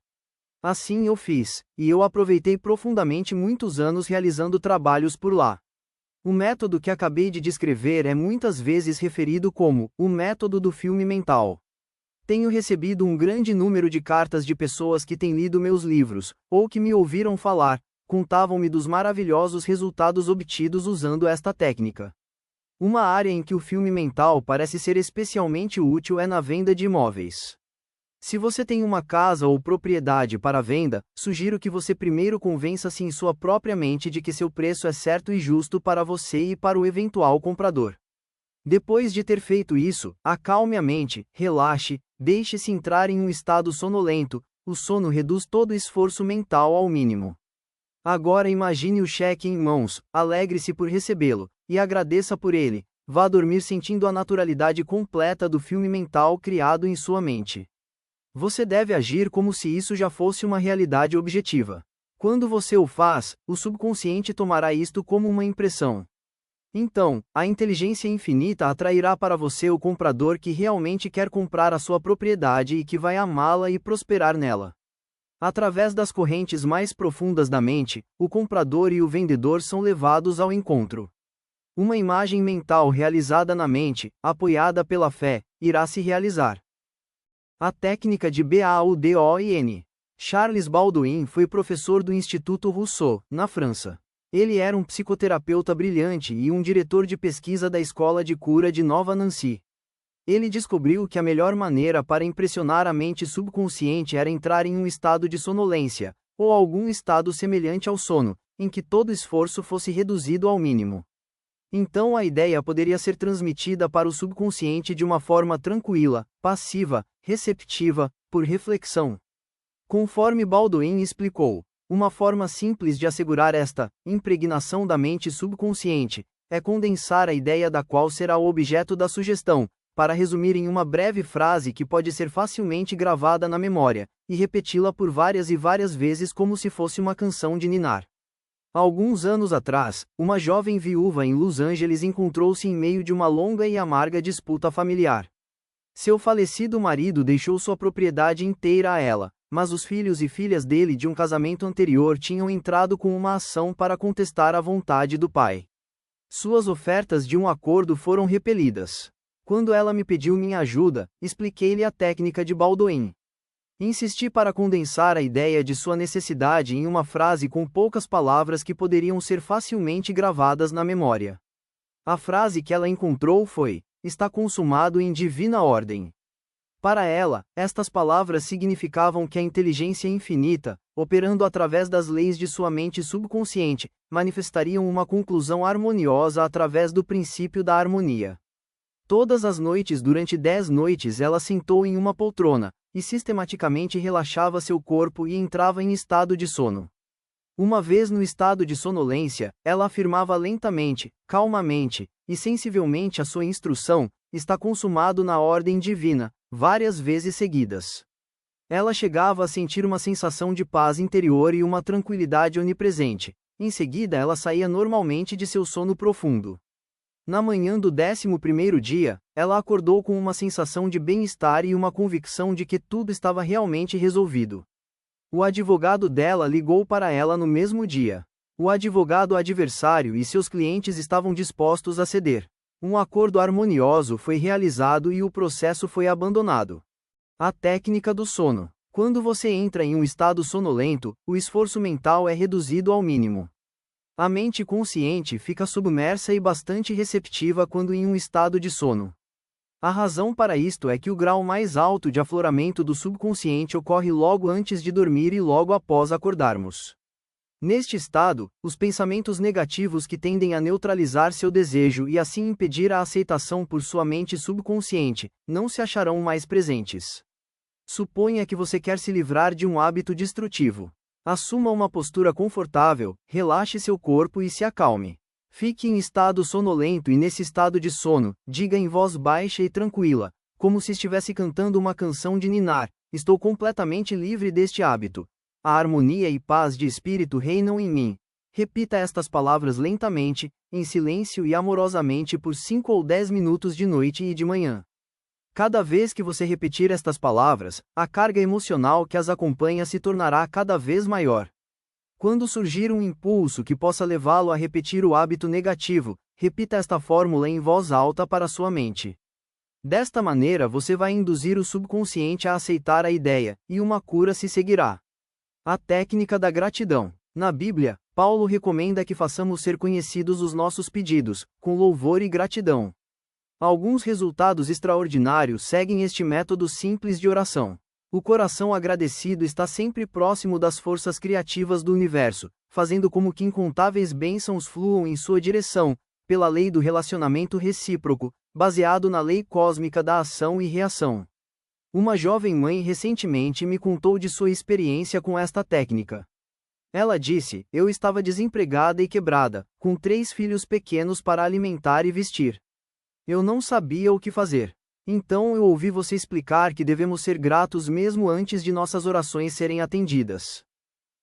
Assim eu fiz, e eu aproveitei profundamente muitos anos realizando trabalhos por lá. O método que acabei de descrever é muitas vezes referido como o método do filme mental. Tenho recebido um grande número de cartas de pessoas que têm lido meus livros, ou que me ouviram falar, contavam-me dos maravilhosos resultados obtidos usando esta técnica. Uma área em que o filme mental parece ser especialmente útil é na venda de imóveis. Se você tem uma casa ou propriedade para venda, sugiro que você primeiro convença-se em sua própria mente de que seu preço é certo e justo para você e para o eventual comprador. Depois de ter feito isso, acalme a mente, relaxe, deixe-se entrar em um estado sonolento. O sono reduz todo esforço mental ao mínimo. Agora imagine o cheque em mãos, alegre-se por recebê-lo, e agradeça por ele. Vá dormir sentindo a naturalidade completa do filme mental criado em sua mente. Você deve agir como se isso já fosse uma realidade objetiva. Quando você o faz, o subconsciente tomará isto como uma impressão. Então, a inteligência infinita atrairá para você o comprador que realmente quer comprar a sua propriedade e que vai amá-la e prosperar nela. Através das correntes mais profundas da mente, o comprador e o vendedor são levados ao encontro. Uma imagem mental realizada na mente, apoiada pela fé, irá se realizar. A técnica de Baudouin. Charles Baudouin foi professor do Instituto Rousseau, na França. Ele era um psicoterapeuta brilhante e um diretor de pesquisa da Escola de Cura de Nova Nancy. Ele descobriu que a melhor maneira para impressionar a mente subconsciente era entrar em um estado de sonolência, ou algum estado semelhante ao sono, em que todo esforço fosse reduzido ao mínimo. Então a ideia poderia ser transmitida para o subconsciente de uma forma tranquila, passiva, receptiva, por reflexão. Conforme Baudouin explicou, uma forma simples de assegurar esta impregnação da mente subconsciente é condensar a ideia da qual será o objeto da sugestão, para resumir em uma breve frase que pode ser facilmente gravada na memória, e repeti-la por várias e várias vezes como se fosse uma canção de ninar. Alguns anos atrás, uma jovem viúva em Los Angeles encontrou-se em meio de uma longa e amarga disputa familiar. Seu falecido marido deixou sua propriedade inteira a ela, mas os filhos e filhas dele de um casamento anterior tinham entrado com uma ação para contestar a vontade do pai. Suas ofertas de um acordo foram repelidas. Quando ela me pediu minha ajuda, expliquei-lhe a técnica de Baudouin. Insisti para condensar a ideia de sua necessidade em uma frase com poucas palavras que poderiam ser facilmente gravadas na memória. A frase que ela encontrou foi: "Está consumado em divina ordem." Para ela, estas palavras significavam que a inteligência infinita, operando através das leis de sua mente subconsciente, manifestariam uma conclusão harmoniosa através do princípio da harmonia. Todas as noites durante 10 noites ela sentou em uma poltrona, e sistematicamente relaxava seu corpo e entrava em estado de sono. Uma vez no estado de sonolência, ela afirmava lentamente, calmamente, e sensivelmente a sua instrução: "Está consumado na ordem divina", várias vezes seguidas. Ela chegava a sentir uma sensação de paz interior e uma tranquilidade onipresente. Em seguida ela saía normalmente de seu sono profundo. Na manhã do 11º dia, ela acordou com uma sensação de bem-estar e uma convicção de que tudo estava realmente resolvido. O advogado dela ligou para ela no mesmo dia. O advogado adversário e seus clientes estavam dispostos a ceder. Um acordo harmonioso foi realizado e o processo foi abandonado. A técnica do sono. Quando você entra em um estado sonolento, o esforço mental é reduzido ao mínimo. A mente consciente fica submersa e bastante receptiva quando em um estado de sono. A razão para isto é que o grau mais alto de afloramento do subconsciente ocorre logo antes de dormir e logo após acordarmos. Neste estado, os pensamentos negativos que tendem a neutralizar seu desejo e assim impedir a aceitação por sua mente subconsciente, não se acharão mais presentes. Suponha que você quer se livrar de um hábito destrutivo. Assuma uma postura confortável, relaxe seu corpo e se acalme. Fique em estado sonolento e nesse estado de sono, diga em voz baixa e tranquila, como se estivesse cantando uma canção de ninar: "Estou completamente livre deste hábito. A harmonia e paz de espírito reinam em mim." Repita estas palavras lentamente, em silêncio e amorosamente por 5 ou 10 minutos de noite e de manhã. Cada vez que você repetir estas palavras, a carga emocional que as acompanha se tornará cada vez maior. Quando surgir um impulso que possa levá-lo a repetir o hábito negativo, repita esta fórmula em voz alta para sua mente. Desta maneira você vai induzir o subconsciente a aceitar a ideia, e uma cura se seguirá. A técnica da gratidão. Na Bíblia, Paulo recomenda que façamos ser conhecidos os nossos pedidos, com louvor e gratidão. Alguns resultados extraordinários seguem este método simples de oração. O coração agradecido está sempre próximo das forças criativas do universo, fazendo como que incontáveis bênçãos fluam em sua direção, pela lei do relacionamento recíproco, baseado na lei cósmica da ação e reação. Uma jovem mãe recentemente me contou de sua experiência com esta técnica. Ela disse: "Eu estava desempregada e quebrada, com 3 filhos pequenos para alimentar e vestir. Eu não sabia o que fazer. Então eu ouvi você explicar que devemos ser gratos mesmo antes de nossas orações serem atendidas.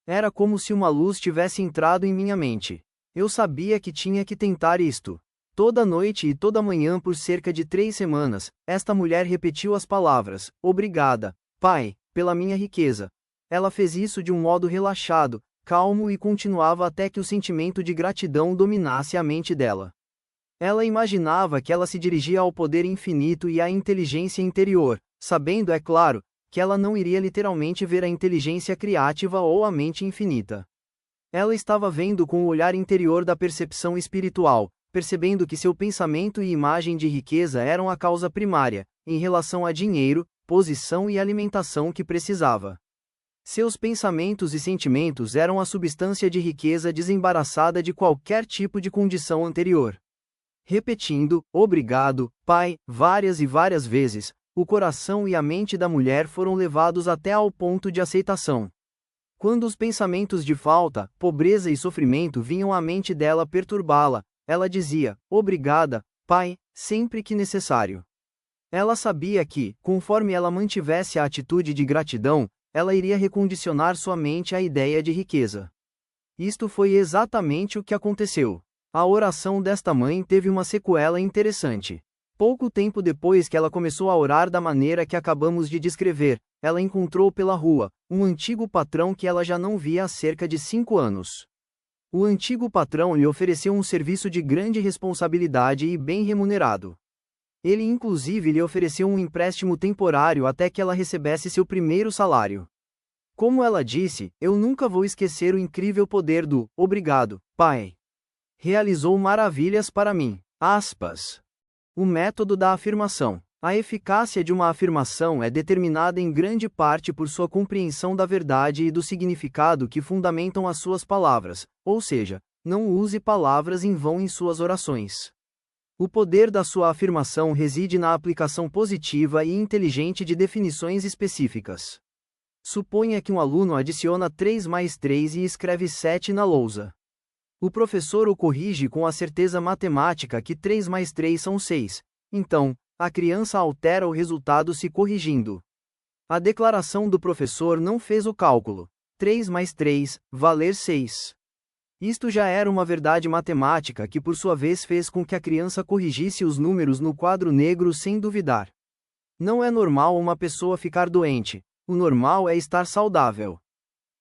Era como se uma luz tivesse entrado em minha mente. Eu sabia que tinha que tentar isto. Toda noite e toda manhã por cerca de 3 semanas, esta mulher repetiu as palavras: "Obrigada, Pai, pela minha riqueza." Ela fez isso de um modo relaxado, calmo e continuava até que o sentimento de gratidão dominasse a mente dela. Ela imaginava que ela se dirigia ao poder infinito e à inteligência interior, sabendo, é claro, que ela não iria literalmente ver a inteligência criativa ou a mente infinita. Ela estava vendo com o olhar interior da percepção espiritual, percebendo que seu pensamento e imagem de riqueza eram a causa primária, em relação a dinheiro, posição e alimentação que precisava. Seus pensamentos e sentimentos eram a substância de riqueza desembaraçada de qualquer tipo de condição anterior. Repetindo, "Obrigado, Pai", várias e várias vezes, o coração e a mente da mulher foram levados até ao ponto de aceitação. Quando os pensamentos de falta, pobreza e sofrimento vinham à mente dela perturbá-la, ela dizia: "Obrigada, Pai", sempre que necessário. Ela sabia que, conforme ela mantivesse a atitude de gratidão, ela iria recondicionar sua mente à ideia de riqueza. Isto foi exatamente o que aconteceu. A oração desta mãe teve uma sequela interessante. Pouco tempo depois que ela começou a orar da maneira que acabamos de descrever, ela encontrou pela rua um antigo patrão que ela já não via há cerca de 5 anos. O antigo patrão lhe ofereceu um serviço de grande responsabilidade e bem remunerado. Ele inclusive lhe ofereceu um empréstimo temporário até que ela recebesse seu primeiro salário. Como ela disse, "Eu nunca vou esquecer o incrível poder do 'Obrigado, Pai'. Realizou maravilhas para mim." Aspas. O método da afirmação. A eficácia de uma afirmação é determinada em grande parte por sua compreensão da verdade e do significado que fundamentam as suas palavras, ou seja, não use palavras em vão em suas orações. O poder da sua afirmação reside na aplicação positiva e inteligente de definições específicas. Suponha que um aluno adiciona 3 mais 3 e escreve 7 na lousa. O professor o corrige com a certeza matemática que 3 mais 3 são 6. Então, a criança altera o resultado se corrigindo. A declaração do professor não fez o cálculo. 3 mais 3, valer 6. Isto já era uma verdade matemática que por sua vez fez com que a criança corrigisse os números no quadro negro sem duvidar. Não é normal uma pessoa ficar doente, o normal é estar saudável.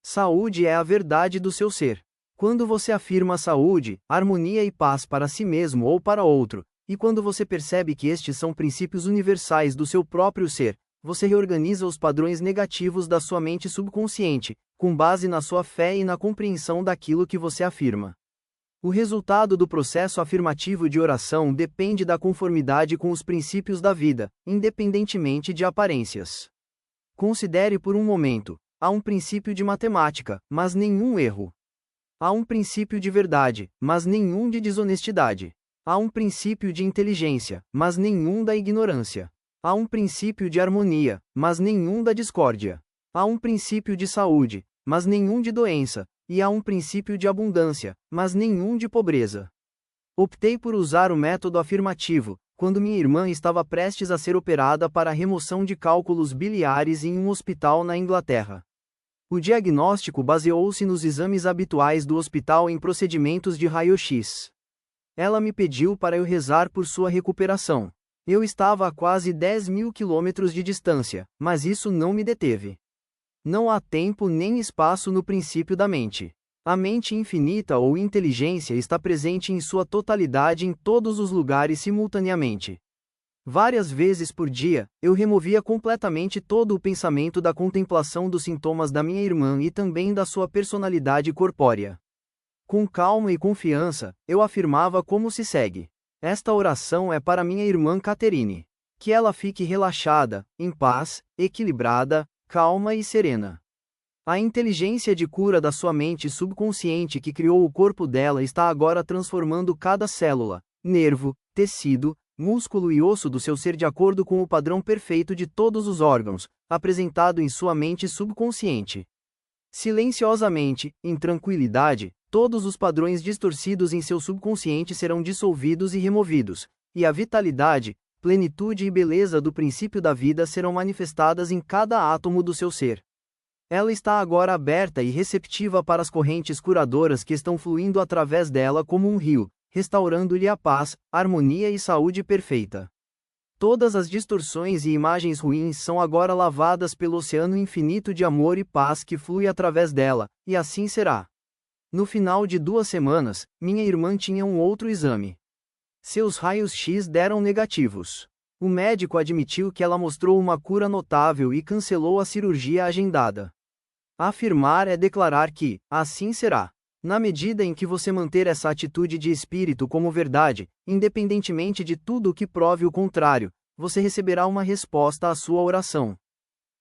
Saúde é a verdade do seu ser. Quando você afirma saúde, harmonia e paz para si mesmo ou para outro, e quando você percebe que estes são princípios universais do seu próprio ser, você reorganiza os padrões negativos da sua mente subconsciente, com base na sua fé e na compreensão daquilo que você afirma. O resultado do processo afirmativo de oração depende da conformidade com os princípios da vida, independentemente de aparências. Considere por um momento: há um princípio de matemática, mas nenhum erro. Há um princípio de verdade, mas nenhum de desonestidade. Há um princípio de inteligência, mas nenhum da ignorância. Há um princípio de harmonia, mas nenhum da discórdia. Há um princípio de saúde, mas nenhum de doença, e há um princípio de abundância, mas nenhum de pobreza. Optei por usar o método afirmativo, quando minha irmã estava prestes a ser operada para a remoção de cálculos biliares em um hospital na Inglaterra. O diagnóstico baseou-se nos exames habituais do hospital em procedimentos de raio-x. Ela me pediu para eu rezar por sua recuperação. Eu estava a quase 10.000 quilômetros de distância, mas isso não me deteve. Não há tempo nem espaço no princípio da mente. A mente infinita ou inteligência está presente em sua totalidade em todos os lugares simultaneamente. Várias vezes por dia, eu removia completamente todo o pensamento da contemplação dos sintomas da minha irmã e também da sua personalidade corpórea. Com calma e confiança, eu afirmava como se segue: esta oração é para minha irmã Catherine. Que ela fique relaxada, em paz, equilibrada, calma e serena. A inteligência de cura da sua mente subconsciente que criou o corpo dela está agora transformando cada célula, nervo, tecido, músculo e osso do seu ser de acordo com o padrão perfeito de todos os órgãos, apresentado em sua mente subconsciente. Silenciosamente, em tranquilidade, todos os padrões distorcidos em seu subconsciente serão dissolvidos e removidos, e a vitalidade, plenitude e beleza do princípio da vida serão manifestadas em cada átomo do seu ser. Ela está agora aberta e receptiva para as correntes curadoras que estão fluindo através dela como um rio, restaurando-lhe a paz, harmonia e saúde perfeita. Todas as distorções e imagens ruins são agora lavadas pelo oceano infinito de amor e paz que flui através dela, e assim será. No final de 2 semanas, minha irmã tinha um outro exame. Seus raios-X deram negativos. O médico admitiu que ela mostrou uma cura notável e cancelou a cirurgia agendada. Afirmar é declarar que, assim será. Na medida em que você manter essa atitude de espírito como verdade, independentemente de tudo o que prove o contrário, você receberá uma resposta à sua oração.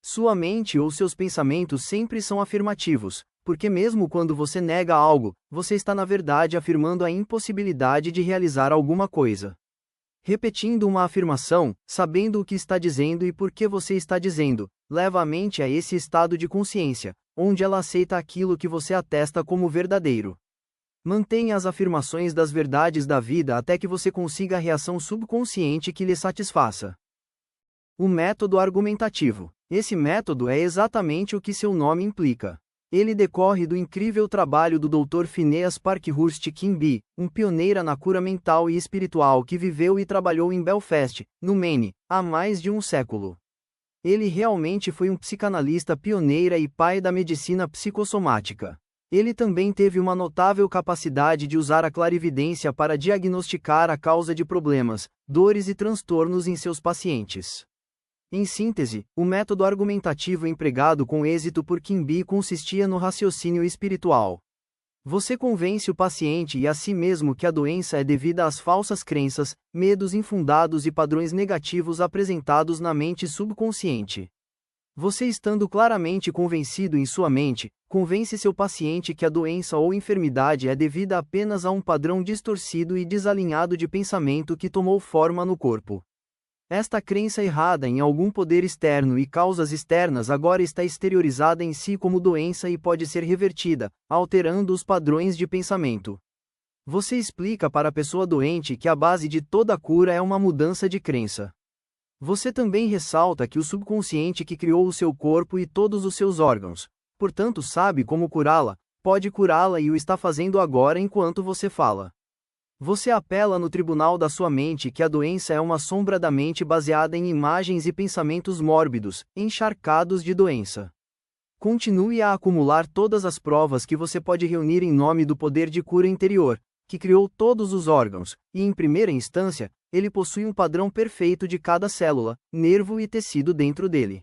Sua mente ou seus pensamentos sempre são afirmativos, porque mesmo quando você nega algo, você está na verdade afirmando a impossibilidade de realizar alguma coisa. Repetindo uma afirmação, sabendo o que está dizendo e por que você está dizendo, leva a mente a esse estado de consciência, onde ela aceita aquilo que você atesta como verdadeiro. Mantenha as afirmações das verdades da vida até que você consiga a reação subconsciente que lhe satisfaça. O método argumentativo. Esse método é exatamente o que seu nome implica. Ele decorre do incrível trabalho do Dr. Phineas Parkhurst Quimby, um pioneiro na cura mental e espiritual que viveu e trabalhou em Belfast, no Maine, há mais de um século. Ele realmente foi um psicanalista pioneiro e pai da medicina psicossomática. Ele também teve uma notável capacidade de usar a clarividência para diagnosticar a causa de problemas, dores e transtornos em seus pacientes. Em síntese, o método argumentativo empregado com êxito por Quimby consistia no raciocínio espiritual. Você convence o paciente e a si mesmo que a doença é devida às falsas crenças, medos infundados e padrões negativos apresentados na mente subconsciente. Você estando claramente convencido em sua mente, convence seu paciente que a doença ou enfermidade é devida apenas a um padrão distorcido e desalinhado de pensamento que tomou forma no corpo. Esta crença errada em algum poder externo e causas externas agora está exteriorizada em si como doença e pode ser revertida, alterando os padrões de pensamento. Você explica para a pessoa doente que a base de toda cura é uma mudança de crença. Você também ressalta que o subconsciente que criou o seu corpo e todos os seus órgãos, portanto sabe como curá-la, pode curá-la e o está fazendo agora enquanto você fala. Você apela no tribunal da sua mente que a doença é uma sombra da mente baseada em imagens e pensamentos mórbidos, encharcados de doença. Continue a acumular todas as provas que você pode reunir em nome do poder de cura interior, que criou todos os órgãos, e em primeira instância, ele possui um padrão perfeito de cada célula, nervo e tecido dentro dele.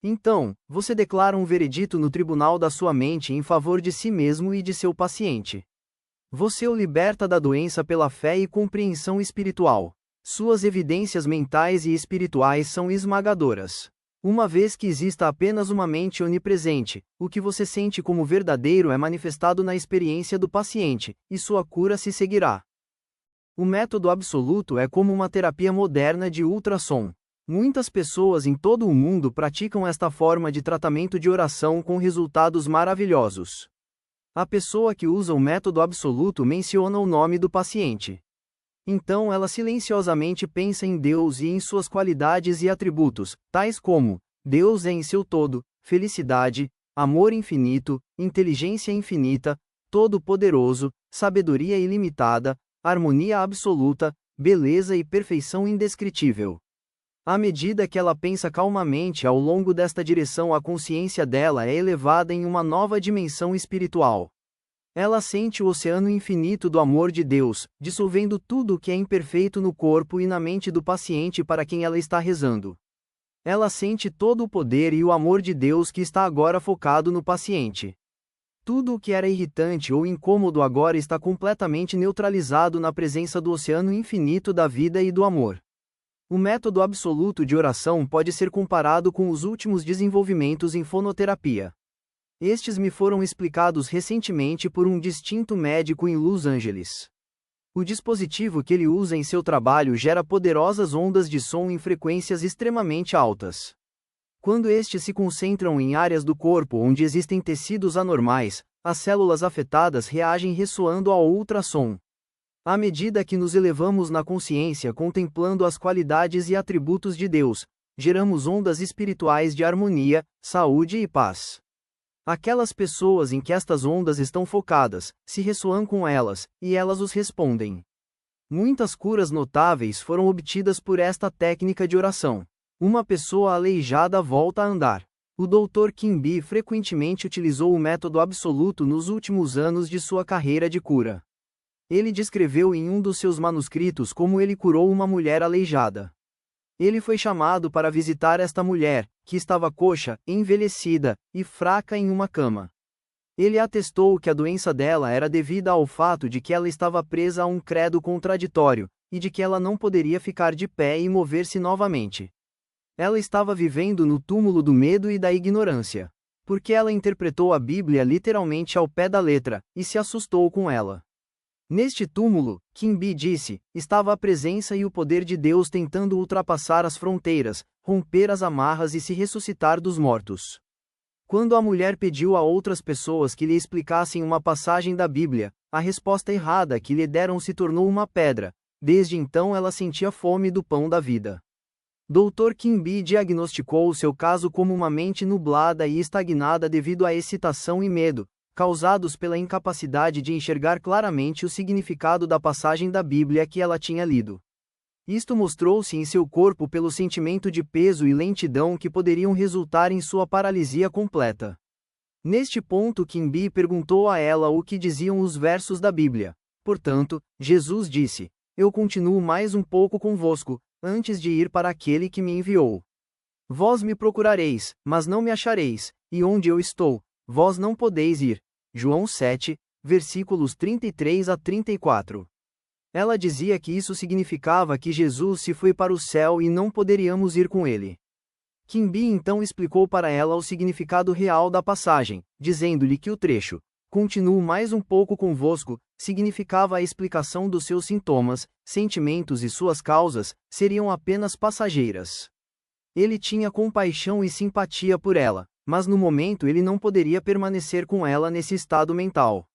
Então, você declara um veredito no tribunal da sua mente em favor de si mesmo e de seu paciente. Você o liberta da doença pela fé e compreensão espiritual. Suas evidências mentais e espirituais são esmagadoras. Uma vez que exista apenas uma mente onipresente, o que você sente como verdadeiro é manifestado na experiência do paciente, e sua cura se seguirá. O método absoluto é como uma terapia moderna de ultrassom. Muitas pessoas em todo o mundo praticam esta forma de tratamento de oração com resultados maravilhosos. A pessoa que usa o método absoluto menciona o nome do paciente. Então ela silenciosamente pensa em Deus e em suas qualidades e atributos, tais como: Deus é em seu todo, felicidade, amor infinito, inteligência infinita, todo-poderoso, sabedoria ilimitada, harmonia absoluta, beleza e perfeição indescritível. À medida que ela pensa calmamente ao longo desta direção, a consciência dela é elevada em uma nova dimensão espiritual. Ela sente o oceano infinito do amor de Deus, dissolvendo tudo o que é imperfeito no corpo e na mente do paciente para quem ela está rezando. Ela sente todo o poder e o amor de Deus que está agora focado no paciente. Tudo o que era irritante ou incômodo agora está completamente neutralizado na presença do oceano infinito da vida e do amor. O método absoluto de oração pode ser comparado com os últimos desenvolvimentos em fonoterapia. Estes me foram explicados recentemente por um distinto médico em Los Angeles. O dispositivo que ele usa em seu trabalho gera poderosas ondas de som em frequências extremamente altas. Quando estes se concentram em áreas do corpo onde existem tecidos anormais, as células afetadas reagem ressoando ao ultrassom. À medida que nos elevamos na consciência contemplando as qualidades e atributos de Deus, geramos ondas espirituais de harmonia, saúde e paz. Aquelas pessoas em que estas ondas estão focadas, se ressoam com elas, e elas os respondem. Muitas curas notáveis foram obtidas por esta técnica de oração. Uma pessoa aleijada volta a andar. O Dr. Quimby frequentemente utilizou o método absoluto nos últimos anos de sua carreira de cura. Ele descreveu em um dos seus manuscritos como ele curou uma mulher aleijada. Ele foi chamado para visitar esta mulher, que estava coxa, envelhecida e fraca em uma cama. Ele atestou que a doença dela era devida ao fato de que ela estava presa a um credo contraditório, e de que ela não poderia ficar de pé e mover-se novamente. Ela estava vivendo no túmulo do medo e da ignorância. Porque ela interpretou a Bíblia literalmente ao pé da letra, e se assustou com ela. Neste túmulo, Quimby disse, estava a presença e o poder de Deus tentando ultrapassar as fronteiras, romper as amarras e se ressuscitar dos mortos. Quando a mulher pediu a outras pessoas que lhe explicassem uma passagem da Bíblia, a resposta errada que lhe deram se tornou uma pedra. Desde então ela sentia fome do pão da vida. Dr. Quimby diagnosticou seu caso como uma mente nublada e estagnada devido à excitação e medo, causados pela incapacidade de enxergar claramente o significado da passagem da Bíblia que ela tinha lido. Isto mostrou-se em seu corpo pelo sentimento de peso e lentidão que poderiam resultar em sua paralisia completa. Neste ponto Quimby perguntou a ela o que diziam os versos da Bíblia. Portanto, Jesus disse, eu continuo mais um pouco convosco, antes de ir para aquele que me enviou. Vós me procurareis, mas não me achareis, e onde eu estou, vós não podeis ir. João 7, versículos 33 a 34. Ela dizia que isso significava que Jesus se foi para o céu e não poderíamos ir com ele. Quimby então explicou para ela o significado real da passagem, dizendo-lhe que o trecho, continuo mais um pouco convosco, significava a explicação dos seus sintomas, sentimentos e suas causas, seriam apenas passageiras. Ele tinha compaixão e simpatia por ela, mas no momento ele não poderia permanecer com ela nesse estado mental.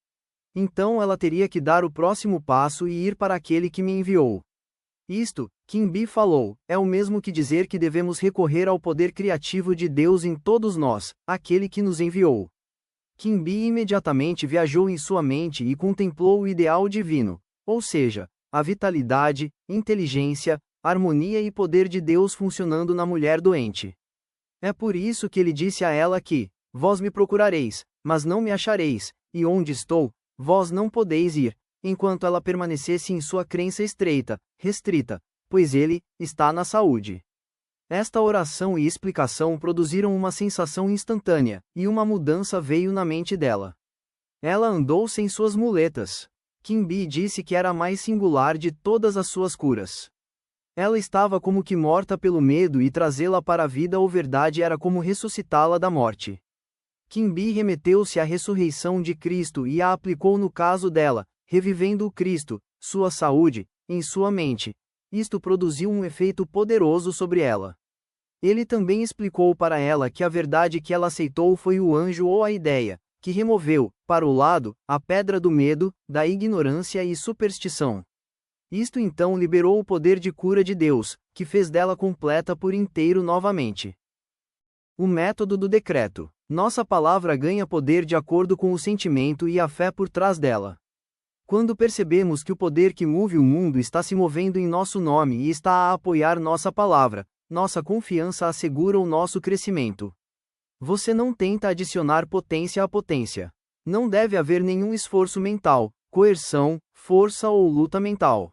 Então ela teria que dar o próximo passo e ir para aquele que me enviou. Isto, Quimby falou, é o mesmo que dizer que devemos recorrer ao poder criativo de Deus em todos nós, aquele que nos enviou. Quimby imediatamente viajou em sua mente e contemplou o ideal divino, ou seja, a vitalidade, inteligência, harmonia e poder de Deus funcionando na mulher doente. É por isso que ele disse a ela que, vós me procurareis, mas não me achareis, e onde estou, vós não podeis ir, enquanto ela permanecesse em sua crença estreita, restrita, pois ele está na saúde. Esta oração e explicação produziram uma sensação instantânea, e uma mudança veio na mente dela. Ela andou sem suas muletas. Quimby disse que era a mais singular de todas as suas curas. Ela estava como que morta pelo medo e trazê-la para a vida ou verdade era como ressuscitá-la da morte. Quimby remeteu-se à ressurreição de Cristo e a aplicou no caso dela, revivendo o Cristo, sua saúde, em sua mente. Isto produziu um efeito poderoso sobre ela. Ele também explicou para ela que a verdade que ela aceitou foi o anjo ou a ideia, que removeu, para o lado, a pedra do medo, da ignorância e superstição. Isto então liberou o poder de cura de Deus, que fez dela completa por inteiro novamente. O método do decreto. Nossa palavra ganha poder de acordo com o sentimento e a fé por trás dela. Quando percebemos que o poder que move o mundo está se movendo em nosso nome e está a apoiar nossa palavra, nossa confiança assegura o nosso crescimento. Você não tenta adicionar potência à potência. Não deve haver nenhum esforço mental, coerção, força ou luta mental.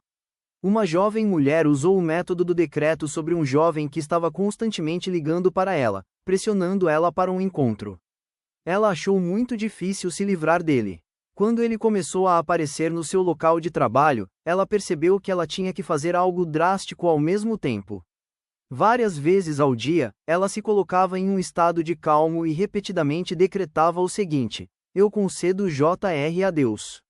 Uma jovem mulher usou o método do decreto sobre um jovem que estava constantemente ligando para ela, pressionando ela para um encontro. Ela achou muito difícil se livrar dele. Quando ele começou a aparecer no seu local de trabalho, ela percebeu que ela tinha que fazer algo drástico ao mesmo tempo. Várias vezes ao dia, ela se colocava em um estado de calmo e repetidamente decretava o seguinte: eu concedo JR a Deus.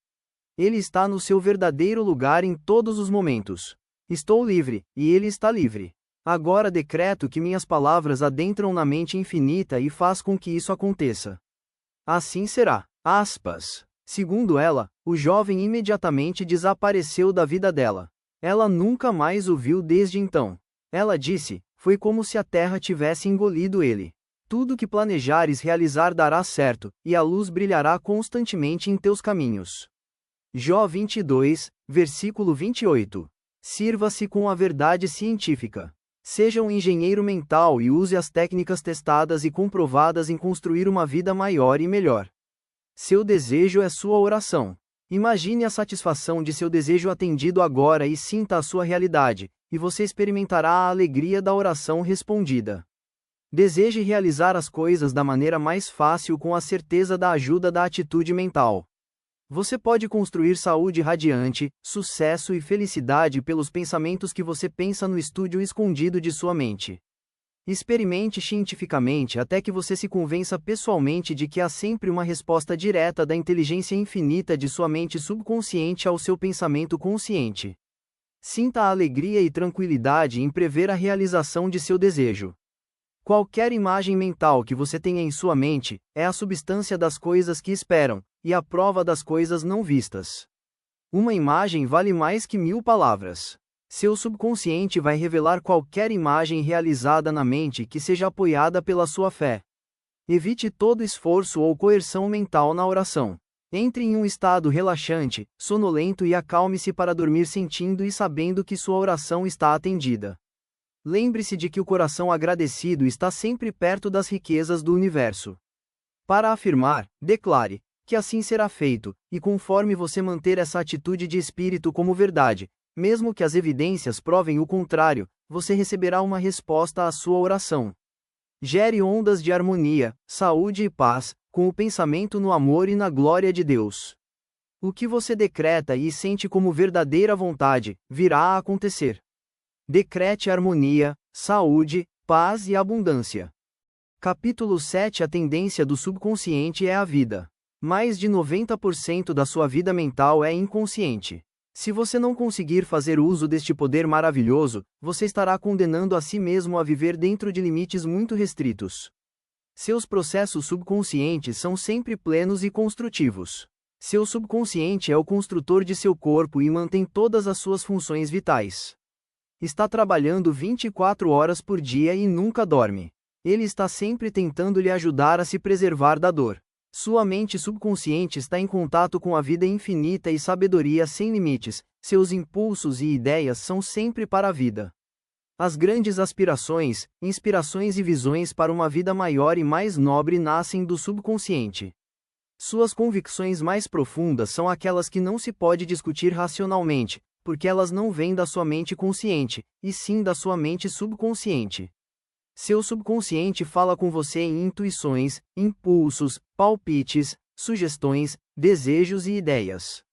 Ele está no seu verdadeiro lugar em todos os momentos. Estou livre, e ele está livre. Agora decreto que minhas palavras adentram na mente infinita e faz com que isso aconteça. Assim será. Aspas. Segundo ela, o jovem imediatamente desapareceu da vida dela. Ela nunca mais o viu desde então. Ela disse, foi como se a terra tivesse engolido ele. Tudo que planejares realizar dará certo, e a luz brilhará constantemente em teus caminhos. Jó 22, Versículo 28. Sirva-se com a verdade científica. Seja um engenheiro mental e use as técnicas testadas e comprovadas em construir uma vida maior e melhor. Seu desejo é sua oração. Imagine a satisfação de seu desejo atendido agora e sinta a sua realidade, e você experimentará a alegria da oração respondida. Deseje realizar as coisas da maneira mais fácil com a certeza da ajuda da atitude mental. Você pode construir saúde radiante, sucesso e felicidade pelos pensamentos que você pensa no estúdio escondido de sua mente. Experimente cientificamente até que você se convença pessoalmente de que há sempre uma resposta direta da inteligência infinita de sua mente subconsciente ao seu pensamento consciente. Sinta a alegria e tranquilidade em prever a realização de seu desejo. Qualquer imagem mental que você tenha em sua mente é a substância das coisas que esperam, e a prova das coisas não vistas. Uma imagem vale mais que 1000 palavras. Seu subconsciente vai revelar qualquer imagem realizada na mente que seja apoiada pela sua fé. Evite todo esforço ou coerção mental na oração. Entre em um estado relaxante, sonolento e acalme-se para dormir sentindo e sabendo que sua oração está atendida. Lembre-se de que o coração agradecido está sempre perto das riquezas do universo. Para afirmar, declare que assim será feito, e conforme você manter essa atitude de espírito como verdade, mesmo que as evidências provem o contrário, você receberá uma resposta à sua oração. Gere ondas de harmonia, saúde e paz, com o pensamento no amor e na glória de Deus. O que você decreta e sente como verdadeira vontade, virá a acontecer. Decrete harmonia, saúde, paz e abundância. Capítulo 7. A tendência do subconsciente é a vida. Mais de 90% da sua vida mental é inconsciente. Se você não conseguir fazer uso deste poder maravilhoso, você estará condenando a si mesmo a viver dentro de limites muito restritos. Seus processos subconscientes são sempre plenos e construtivos. Seu subconsciente é o construtor de seu corpo e mantém todas as suas funções vitais. Está trabalhando 24 horas por dia e nunca dorme. Ele está sempre tentando lhe ajudar a se preservar da dor. Sua mente subconsciente está em contato com a vida infinita e sabedoria sem limites, seus impulsos e ideias são sempre para a vida. As grandes aspirações, inspirações e visões para uma vida maior e mais nobre nascem do subconsciente. Suas convicções mais profundas são aquelas que não se pode discutir racionalmente, porque elas não vêm da sua mente consciente, e sim da sua mente subconsciente. Seu subconsciente fala com você em intuições, impulsos, palpites, sugestões, desejos e ideias.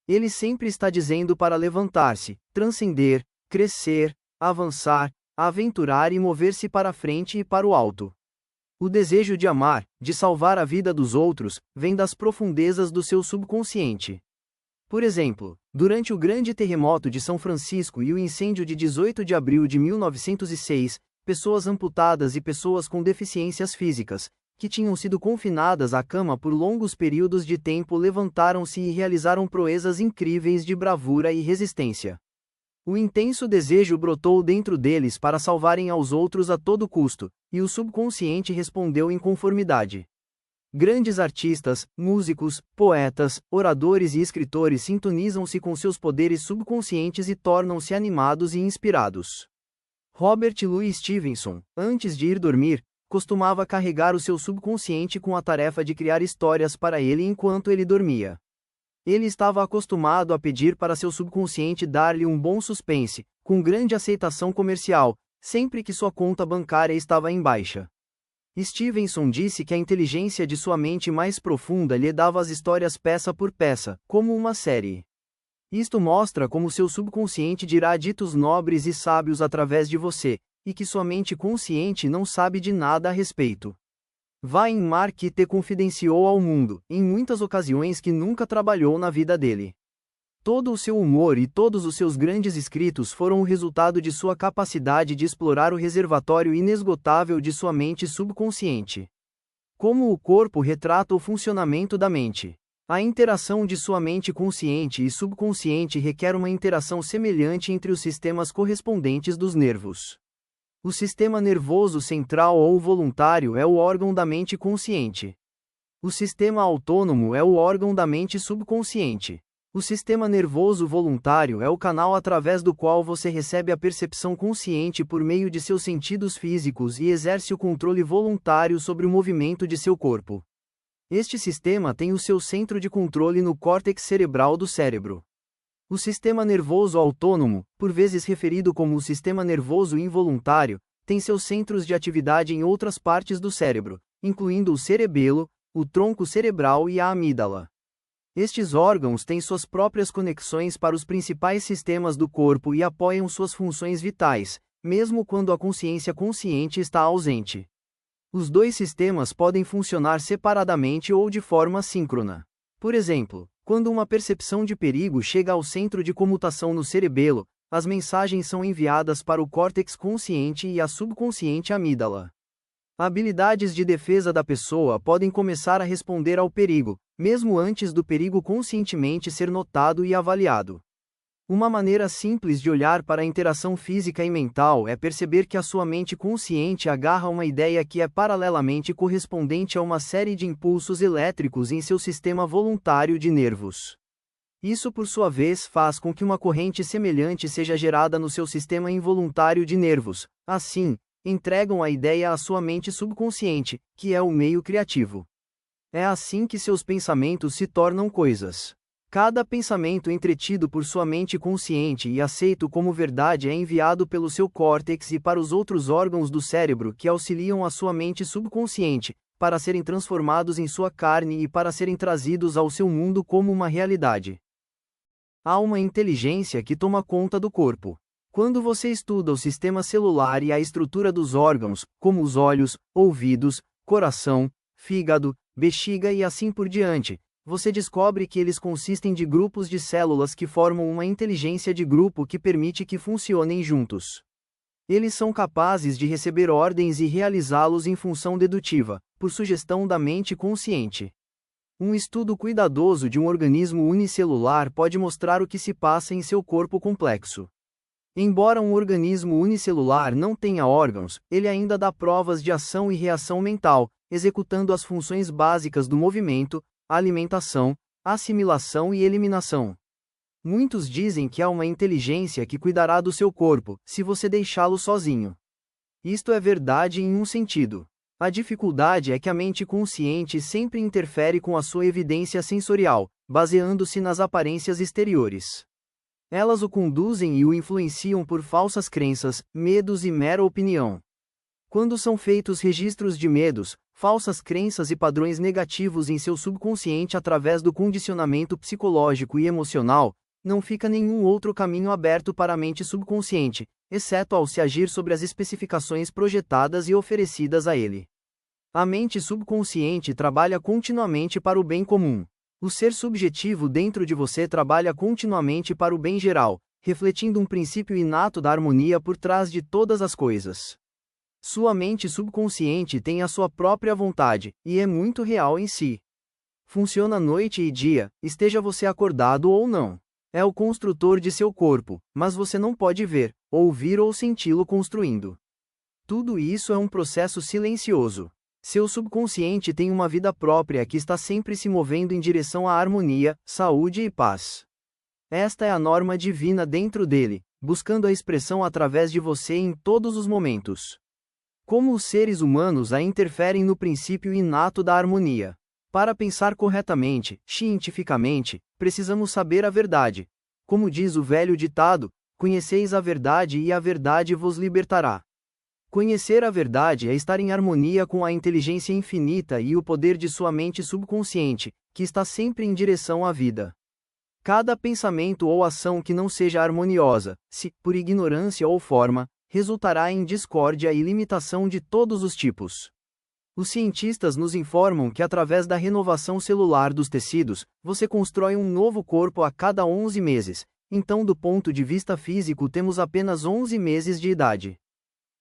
Ele sempre está dizendo para levantar-se, transcender, crescer, avançar, aventurar e mover-se para frente e para o alto. O desejo de amar, de salvar a vida dos outros, vem das profundezas do seu subconsciente. Por exemplo, durante o grande terremoto de São Francisco e o incêndio de 18 de abril de 1906, pessoas amputadas e pessoas com deficiências físicas, que tinham sido confinadas à cama por longos períodos de tempo, levantaram-se e realizaram proezas incríveis de bravura e resistência. O intenso desejo brotou dentro deles para salvarem aos outros a todo custo, e o subconsciente respondeu em conformidade. Grandes artistas, músicos, poetas, oradores e escritores sintonizam-se com seus poderes subconscientes e tornam-se animados e inspirados. Robert Louis Stevenson, antes de ir dormir, costumava carregar o seu subconsciente com a tarefa de criar histórias para ele enquanto ele dormia. Ele estava acostumado a pedir para seu subconsciente dar-lhe um bom suspense, com grande aceitação comercial, sempre que sua conta bancária estava em baixa. Stevenson disse que a inteligência de sua mente mais profunda lhe dava as histórias peça por peça, como uma série. Isto mostra como seu subconsciente dirá ditos nobres e sábios através de você, e que sua mente consciente não sabe de nada a respeito. Weimar que te confidenciou ao mundo, em muitas ocasiões que nunca trabalhou na vida dele. Todo o seu humor e todos os seus grandes escritos foram o resultado de sua capacidade de explorar o reservatório inesgotável de sua mente subconsciente. Como o corpo retrata o funcionamento da mente. A interação de sua mente consciente e subconsciente requer uma interação semelhante entre os sistemas correspondentes dos nervos. O sistema nervoso central ou voluntário é o órgão da mente consciente. O sistema autônomo é o órgão da mente subconsciente. O sistema nervoso voluntário é o canal através do qual você recebe a percepção consciente por meio de seus sentidos físicos e exerce o controle voluntário sobre o movimento de seu corpo. Este sistema tem o seu centro de controle no córtex cerebral do cérebro. O sistema nervoso autônomo, por vezes referido como o sistema nervoso involuntário, tem seus centros de atividade em outras partes do cérebro, incluindo o cerebelo, o tronco cerebral e a amígdala. Estes órgãos têm suas próprias conexões para os principais sistemas do corpo e apoiam suas funções vitais, mesmo quando a consciência consciente está ausente. Os dois sistemas podem funcionar separadamente ou de forma síncrona. Por exemplo, quando uma percepção de perigo chega ao centro de comutação no cerebelo, as mensagens são enviadas para o córtex consciente e a subconsciente amígdala. Habilidades de defesa da pessoa podem começar a responder ao perigo, mesmo antes do perigo conscientemente ser notado e avaliado. Uma maneira simples de olhar para a interação física e mental é perceber que a sua mente consciente agarra uma ideia que é paralelamente correspondente a uma série de impulsos elétricos em seu sistema voluntário de nervos. Isso, por sua vez, faz com que uma corrente semelhante seja gerada no seu sistema involuntário de nervos. Assim, entregam a ideia à sua mente subconsciente, que é o meio criativo. É assim que seus pensamentos se tornam coisas. Cada pensamento entretido por sua mente consciente e aceito como verdade é enviado pelo seu córtex e para os outros órgãos do cérebro que auxiliam a sua mente subconsciente, para serem transformados em sua carne e para serem trazidos ao seu mundo como uma realidade. Há uma inteligência que toma conta do corpo. Quando você estuda o sistema celular e a estrutura dos órgãos, como os olhos, ouvidos, coração, fígado, bexiga e assim por diante, você descobre que eles consistem de grupos de células que formam uma inteligência de grupo que permite que funcionem juntos. Eles são capazes de receber ordens e realizá-los em função dedutiva, por sugestão da mente consciente. Um estudo cuidadoso de um organismo unicelular pode mostrar o que se passa em seu corpo complexo. Embora um organismo unicelular não tenha órgãos, ele ainda dá provas de ação e reação mental, executando as funções básicas do movimento, alimentação, assimilação e eliminação. Muitos dizem que há uma inteligência que cuidará do seu corpo, se você deixá-lo sozinho. Isto é verdade em um sentido. A dificuldade é que a mente consciente sempre interfere com a sua evidência sensorial, baseando-se nas aparências exteriores. Elas o conduzem e o influenciam por falsas crenças, medos e mera opinião. Quando são feitos registros de medos, falsas crenças e padrões negativos em seu subconsciente através do condicionamento psicológico e emocional, não fica nenhum outro caminho aberto para a mente subconsciente, exceto ao se agir sobre as especificações projetadas e oferecidas a ele. A mente subconsciente trabalha continuamente para o bem comum. O ser subjetivo dentro de você trabalha continuamente para o bem geral, refletindo um princípio inato da harmonia por trás de todas as coisas. Sua mente subconsciente tem a sua própria vontade, e é muito real em si. Funciona noite e dia, esteja você acordado ou não. É o construtor de seu corpo, mas você não pode ver, ouvir ou senti-lo construindo. Tudo isso é um processo silencioso. Seu subconsciente tem uma vida própria que está sempre se movendo em direção à harmonia, saúde e paz. Esta é a norma divina dentro dele, buscando a expressão através de você em todos os momentos. Como os seres humanos a interferem no princípio inato da harmonia. Para pensar corretamente, cientificamente, precisamos saber a verdade. Como diz o velho ditado, conheceis a verdade e a verdade vos libertará. Conhecer a verdade é estar em harmonia com a inteligência infinita e o poder de sua mente subconsciente, que está sempre em direção à vida. Cada pensamento ou ação que não seja harmoniosa, se, por ignorância ou forma, resultará em discórdia e limitação de todos os tipos. Os cientistas nos informam que através da renovação celular dos tecidos, você constrói um novo corpo a cada 11 meses, então do ponto de vista físico temos apenas 11 meses de idade.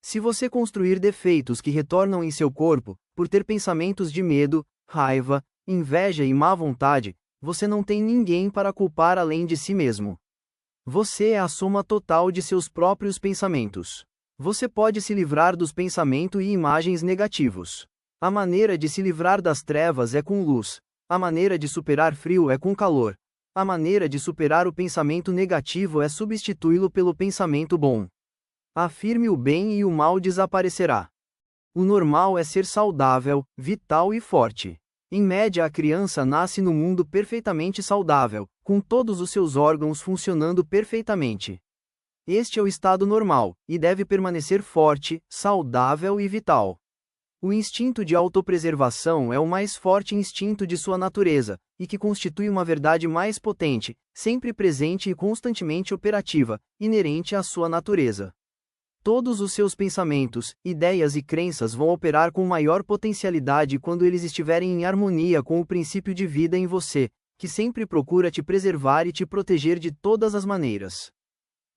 Se você construir defeitos que retornam em seu corpo, por ter pensamentos de medo, raiva, inveja e má vontade, você não tem ninguém para culpar além de si mesmo. Você é a soma total de seus próprios pensamentos. Você pode se livrar dos pensamentos e imagens negativos. A maneira de se livrar das trevas é com luz. A maneira de superar frio é com calor. A maneira de superar o pensamento negativo é substituí-lo pelo pensamento bom. Afirme o bem e o mal desaparecerá. O normal é ser saudável, vital e forte. Em média, a criança nasce no mundo perfeitamente saudável, com todos os seus órgãos funcionando perfeitamente. Este é o estado normal, e deve permanecer forte, saudável e vital. O instinto de autopreservação é o mais forte instinto de sua natureza, e que constitui uma verdade mais potente, sempre presente e constantemente operativa, inerente à sua natureza. Todos os seus pensamentos, ideias e crenças vão operar com maior potencialidade quando eles estiverem em harmonia com o princípio de vida em você, que sempre procura te preservar e te proteger de todas as maneiras.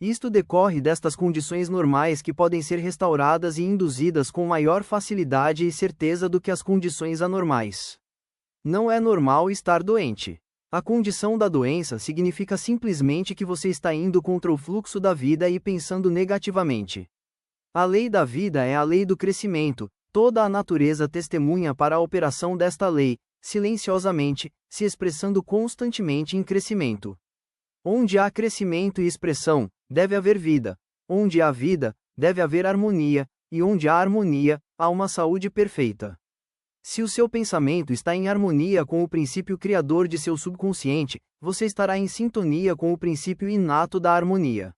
Isto decorre destas condições normais que podem ser restauradas e induzidas com maior facilidade e certeza do que as condições anormais. Não é normal estar doente. A condição da doença significa simplesmente que você está indo contra o fluxo da vida e pensando negativamente. A lei da vida é a lei do crescimento, toda a natureza testemunha para a operação desta lei, silenciosamente, se expressando constantemente em crescimento. Onde há crescimento e expressão, deve haver vida. Onde há vida, deve haver harmonia, e onde há harmonia, há uma saúde perfeita. Se o seu pensamento está em harmonia com o princípio criador de seu subconsciente, você estará em sintonia com o princípio inato da harmonia.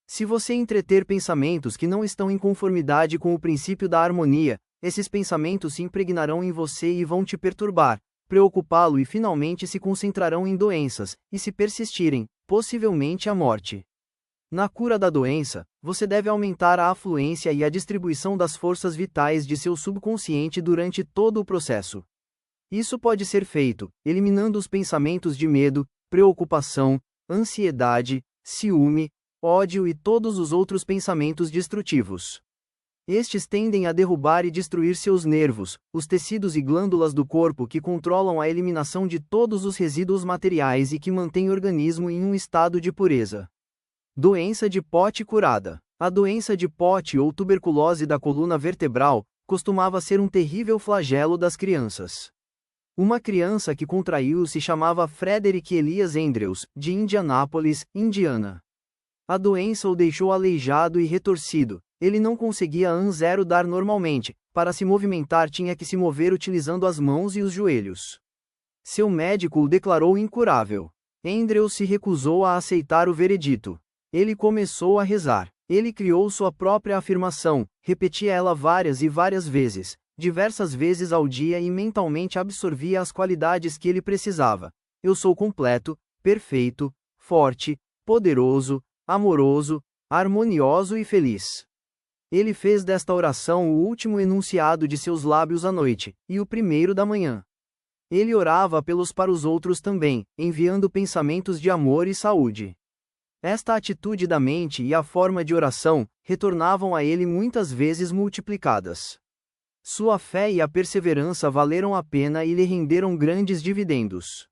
Se você entreter pensamentos que não estão em conformidade com o princípio da harmonia, esses pensamentos se impregnarão em você e vão te perturbar, preocupá-lo e finalmente se concentrarão em doenças, e se persistirem, possivelmente a morte. Na cura da doença, você deve aumentar a afluência e a distribuição das forças vitais de seu subconsciente durante todo o processo. Isso pode ser feito, eliminando os pensamentos de medo, preocupação, ansiedade, ciúme, ódio e todos os outros pensamentos destrutivos. Estes tendem a derrubar e destruir seus nervos, os tecidos e glândulas do corpo que controlam a eliminação de todos os resíduos materiais e que mantêm o organismo em um estado de pureza. Doença de Pote curada. A doença de Pote ou tuberculose da coluna vertebral costumava ser um terrível flagelo das crianças. Uma criança que contraiu se chamava Frederick Elias Andrews, de Indianápolis, Indiana. A doença o deixou aleijado e retorcido. Ele não conseguia andar normalmente, para se movimentar tinha que se mover utilizando as mãos e os joelhos. Seu médico o declarou incurável. Andrews se recusou a aceitar o veredito. Ele começou a rezar. Ele criou sua própria afirmação, repetia ela várias e várias vezes, diversas vezes ao dia e mentalmente absorvia as qualidades que ele precisava. Eu sou completo, perfeito, forte, poderoso, amoroso, harmonioso e feliz. Ele fez desta oração o último enunciado de seus lábios à noite, e o primeiro da manhã. Ele orava pelos para os outros também, enviando pensamentos de amor e saúde. Esta atitude da mente e a forma de oração retornavam a ele muitas vezes multiplicadas. Sua fé e a perseverança valeram a pena e lhe renderam grandes dividendos.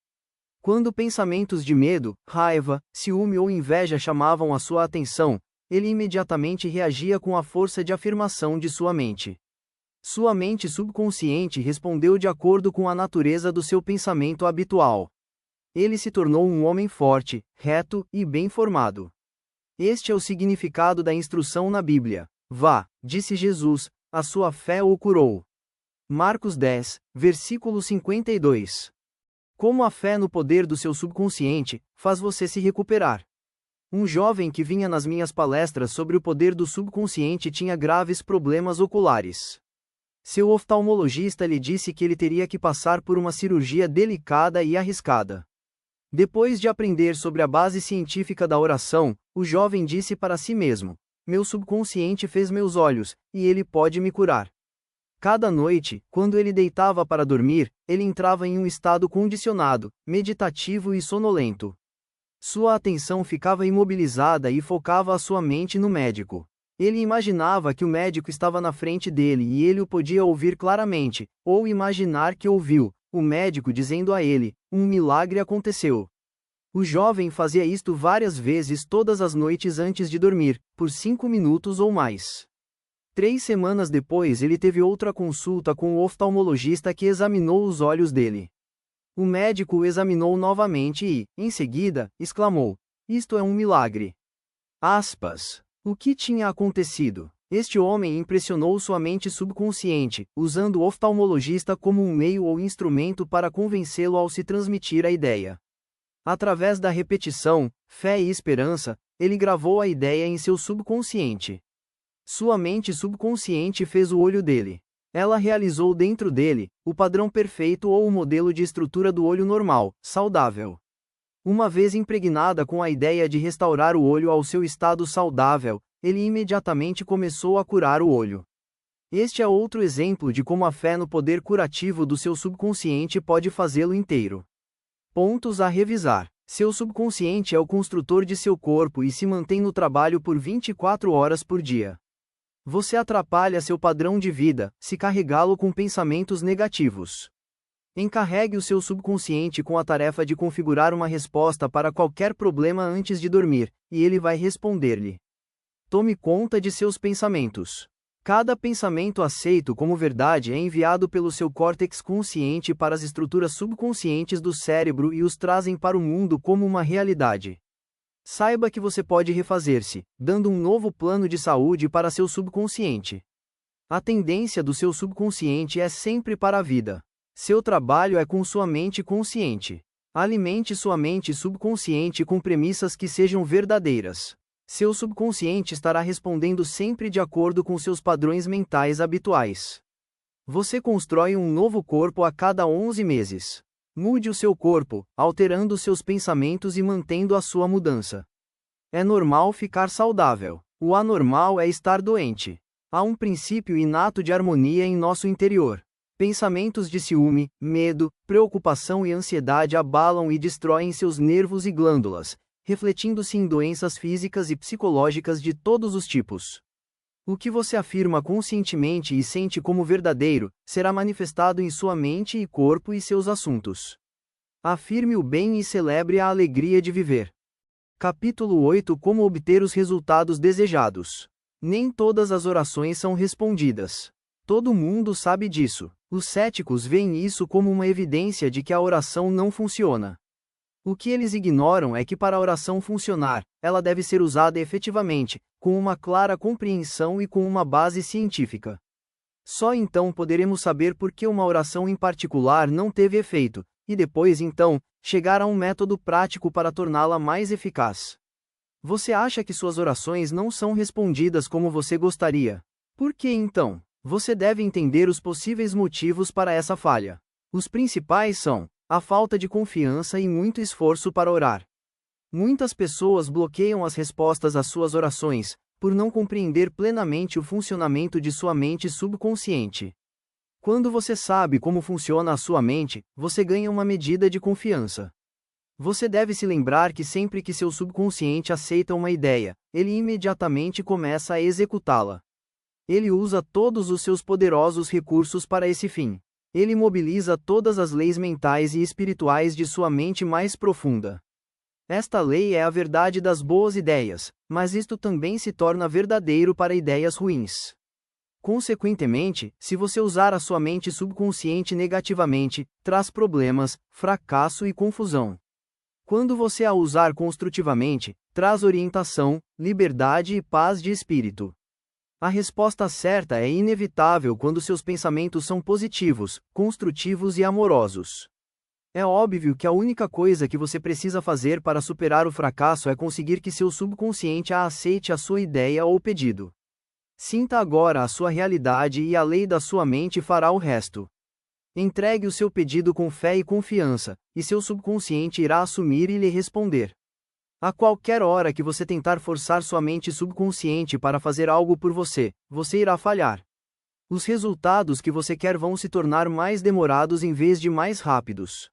Quando pensamentos de medo, raiva, ciúme ou inveja chamavam a sua atenção, ele imediatamente reagia com a força de afirmação de sua mente. Sua mente subconsciente respondeu de acordo com a natureza do seu pensamento habitual. Ele se tornou um homem forte, reto e bem formado. Este é o significado da instrução na Bíblia. Vá, disse Jesus, a sua fé o curou. Marcos 10, versículo 52. Como a fé no poder do seu subconsciente faz você se recuperar. Um jovem que vinha nas minhas palestras sobre o poder do subconsciente tinha graves problemas oculares. Seu oftalmologista lhe disse que ele teria que passar por uma cirurgia delicada e arriscada. Depois de aprender sobre a base científica da oração, o jovem disse para si mesmo: meu subconsciente fez meus olhos, e ele pode me curar. Cada noite, quando ele deitava para dormir, ele entrava em um estado condicionado, meditativo e sonolento. Sua atenção ficava imobilizada e focava a sua mente no médico. Ele imaginava que o médico estava na frente dele e ele o podia ouvir claramente, ou imaginar que ouviu o médico dizendo a ele: um milagre aconteceu. O jovem fazia isto várias vezes todas as noites antes de dormir, por 5 minutos ou mais. 3 semanas depois ele teve outra consulta com o oftalmologista que examinou os olhos dele. O médico o examinou novamente e, em seguida, exclamou: "Isto é um milagre." Aspas. O que tinha acontecido? Este homem impressionou sua mente subconsciente, usando o oftalmologista como um meio ou instrumento para convencê-lo ao se transmitir a ideia. Através da repetição, fé e esperança, ele gravou a ideia em seu subconsciente. Sua mente subconsciente fez o olho dele. Ela realizou dentro dele o padrão perfeito ou o modelo de estrutura do olho normal, saudável. Uma vez impregnada com a ideia de restaurar o olho ao seu estado saudável, ele imediatamente começou a curar o olho. Este é outro exemplo de como a fé no poder curativo do seu subconsciente pode fazê-lo inteiro. Pontos a revisar. Seu subconsciente é o construtor de seu corpo e se mantém no trabalho por 24 horas por dia. Você atrapalha seu padrão de vida, se carregá-lo com pensamentos negativos. Encarregue o seu subconsciente com a tarefa de configurar uma resposta para qualquer problema antes de dormir, e ele vai responder-lhe. Tome conta de seus pensamentos. Cada pensamento aceito como verdade é enviado pelo seu córtex consciente para as estruturas subconscientes do cérebro e os trazem para o mundo como uma realidade. Saiba que você pode refazer-se, dando um novo plano de saúde para seu subconsciente. A tendência do seu subconsciente é sempre para a vida. Seu trabalho é com sua mente consciente. Alimente sua mente subconsciente com premissas que sejam verdadeiras. Seu subconsciente estará respondendo sempre de acordo com seus padrões mentais habituais. Você constrói um novo corpo a cada 11 meses. Mude o seu corpo, alterando seus pensamentos e mantendo a sua mudança. É normal ficar saudável. O anormal é estar doente. Há um princípio inato de harmonia em nosso interior. Pensamentos de ciúme, medo, preocupação e ansiedade abalam e destroem seus nervos e glândulas, refletindo-se em doenças físicas e psicológicas de todos os tipos. O que você afirma conscientemente e sente como verdadeiro, será manifestado em sua mente e corpo e seus assuntos. Afirme o bem e celebre a alegria de viver. Capítulo 8 – Como obter os resultados desejados. Nem todas as orações são respondidas. Todo mundo sabe disso. Os céticos veem isso como uma evidência de que a oração não funciona. O que eles ignoram é que para a oração funcionar, ela deve ser usada efetivamente, com uma clara compreensão e com uma base científica. Só então poderemos saber por que uma oração em particular não teve efeito, e depois então, chegar a um método prático para torná-la mais eficaz. Você acha que suas orações não são respondidas como você gostaria? Por que então? Você deve entender os possíveis motivos para essa falha. Os principais são a falta de confiança e muito esforço para orar. Muitas pessoas bloqueiam as respostas às suas orações, por não compreender plenamente o funcionamento de sua mente subconsciente. Quando você sabe como funciona a sua mente, você ganha uma medida de confiança. Você deve se lembrar que sempre que seu subconsciente aceita uma ideia, ele imediatamente começa a executá-la. Ele usa todos os seus poderosos recursos para esse fim. Ele mobiliza todas as leis mentais e espirituais de sua mente mais profunda. Esta lei é a verdade das boas ideias, mas isto também se torna verdadeiro para ideias ruins. Consequentemente, se você usar a sua mente subconsciente negativamente, traz problemas, fracasso e confusão. Quando você a usar construtivamente, traz orientação, liberdade e paz de espírito. A resposta certa é inevitável quando seus pensamentos são positivos, construtivos e amorosos. É óbvio que a única coisa que você precisa fazer para superar o fracasso é conseguir que seu subconsciente aceite a sua ideia ou pedido. Sinta agora a sua realidade e a lei da sua mente fará o resto. Entregue o seu pedido com fé e confiança, e seu subconsciente irá assumir e lhe responder. A qualquer hora que você tentar forçar sua mente subconsciente para fazer algo por você, você irá falhar. Os resultados que você quer vão se tornar mais demorados em vez de mais rápidos.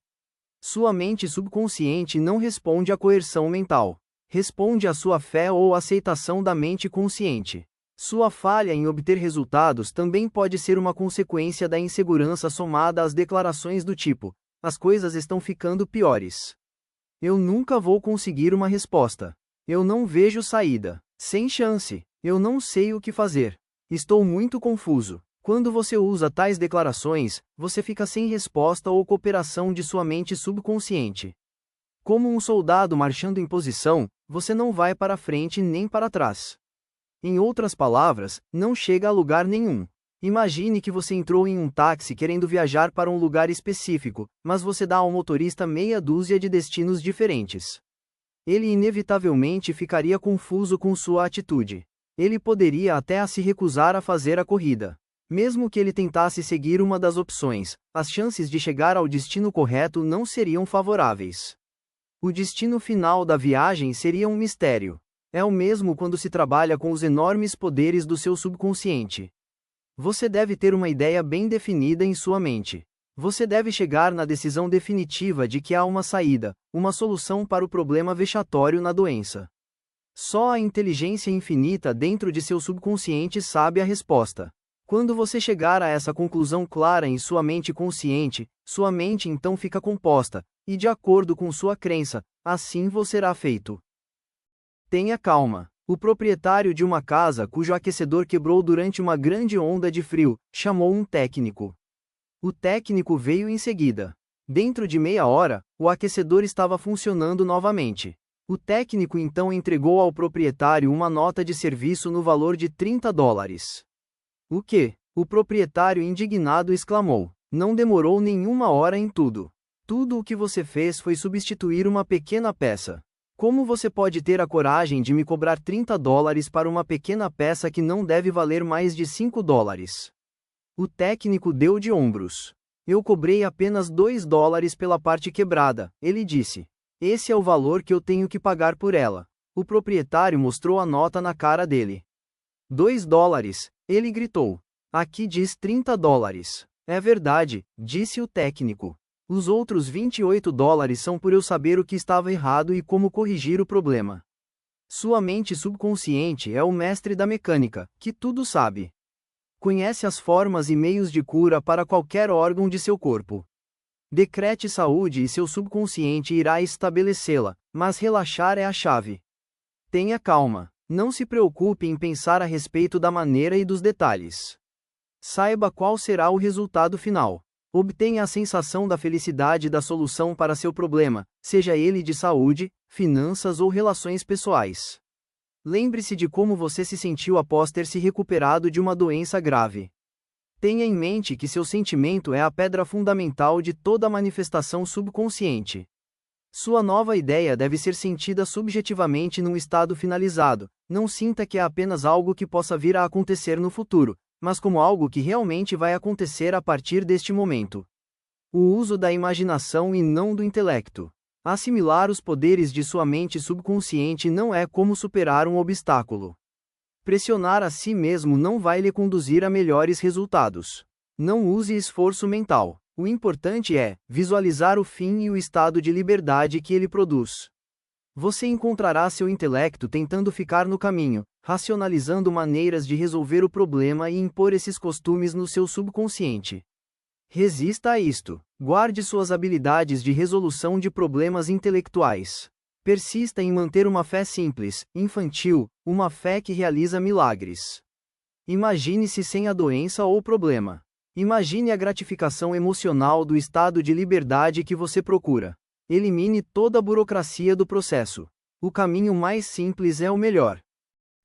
Sua mente subconsciente não responde à coerção mental. Responde à sua fé ou aceitação da mente consciente. Sua falha em obter resultados também pode ser uma consequência da insegurança somada às declarações do tipo: as coisas estão ficando piores. Eu nunca vou conseguir uma resposta. Eu não vejo saída. Sem chance. Eu não sei o que fazer. Estou muito confuso. Quando você usa tais declarações, você fica sem resposta ou cooperação de sua mente subconsciente. Como um soldado marchando em posição, você não vai para frente nem para trás. Em outras palavras, não chega a lugar nenhum. Imagine que você entrou em um táxi querendo viajar para um lugar específico, mas você dá ao motorista meia dúzia de destinos diferentes. Ele inevitavelmente ficaria confuso com sua atitude. Ele poderia até se recusar a fazer a corrida. Mesmo que ele tentasse seguir uma das opções, as chances de chegar ao destino correto não seriam favoráveis. O destino final da viagem seria um mistério. É o mesmo quando se trabalha com os enormes poderes do seu subconsciente. Você deve ter uma ideia bem definida em sua mente. Você deve chegar na decisão definitiva de que há uma saída, uma solução para o problema vexatório na doença. Só a inteligência infinita dentro de seu subconsciente sabe a resposta. Quando você chegar a essa conclusão clara em sua mente consciente, sua mente então fica composta, e de acordo com sua crença, assim você será feito. Tenha calma. O proprietário de uma casa cujo aquecedor quebrou durante uma grande onda de frio, chamou um técnico. O técnico veio em seguida. Dentro de meia hora, o aquecedor estava funcionando novamente. O técnico então entregou ao proprietário uma nota de serviço no valor de $30. O quê? O proprietário indignado exclamou. Não demorou nenhuma hora em tudo. Tudo o que você fez foi substituir uma pequena peça. Como você pode ter a coragem de me cobrar $30 para uma pequena peça que não deve valer mais de $5? O técnico deu de ombros. Eu cobrei apenas $2 pela parte quebrada, ele disse. Esse é o valor que eu tenho que pagar por ela. O proprietário mostrou a nota na cara dele. $2, ele gritou. Aqui diz $30. É verdade, disse o técnico. Os outros $28 são por eu saber o que estava errado e como corrigir o problema. Sua mente subconsciente é o mestre da mecânica, que tudo sabe. Conhece as formas e meios de cura para qualquer órgão de seu corpo. Decrete saúde e seu subconsciente irá estabelecê-la, mas relaxar é a chave. Tenha calma. Não se preocupe em pensar a respeito da maneira e dos detalhes. Saiba qual será o resultado final. Obtenha a sensação da felicidade da solução para seu problema, seja ele de saúde, finanças ou relações pessoais. Lembre-se de como você se sentiu após ter se recuperado de uma doença grave. Tenha em mente que seu sentimento é a pedra fundamental de toda manifestação subconsciente. Sua nova ideia deve ser sentida subjetivamente num estado finalizado. Não sinta que é apenas algo que possa vir a acontecer no futuro, mas como algo que realmente vai acontecer a partir deste momento. O uso da imaginação e não do intelecto. Assimilar os poderes de sua mente subconsciente não é como superar um obstáculo. Pressionar a si mesmo não vai lhe conduzir a melhores resultados. Não use esforço mental. O importante é visualizar o fim e o estado de liberdade que ele produz. Você encontrará seu intelecto tentando ficar no caminho, racionalizando maneiras de resolver o problema e impor esses costumes no seu subconsciente. Resista a isto. Guarde suas habilidades de resolução de problemas intelectuais. Persista em manter uma fé simples, infantil, uma fé que realiza milagres. Imagine-se sem a doença ou problema. Imagine a gratificação emocional do estado de liberdade que você procura. Elimine toda a burocracia do processo. O caminho mais simples é o melhor.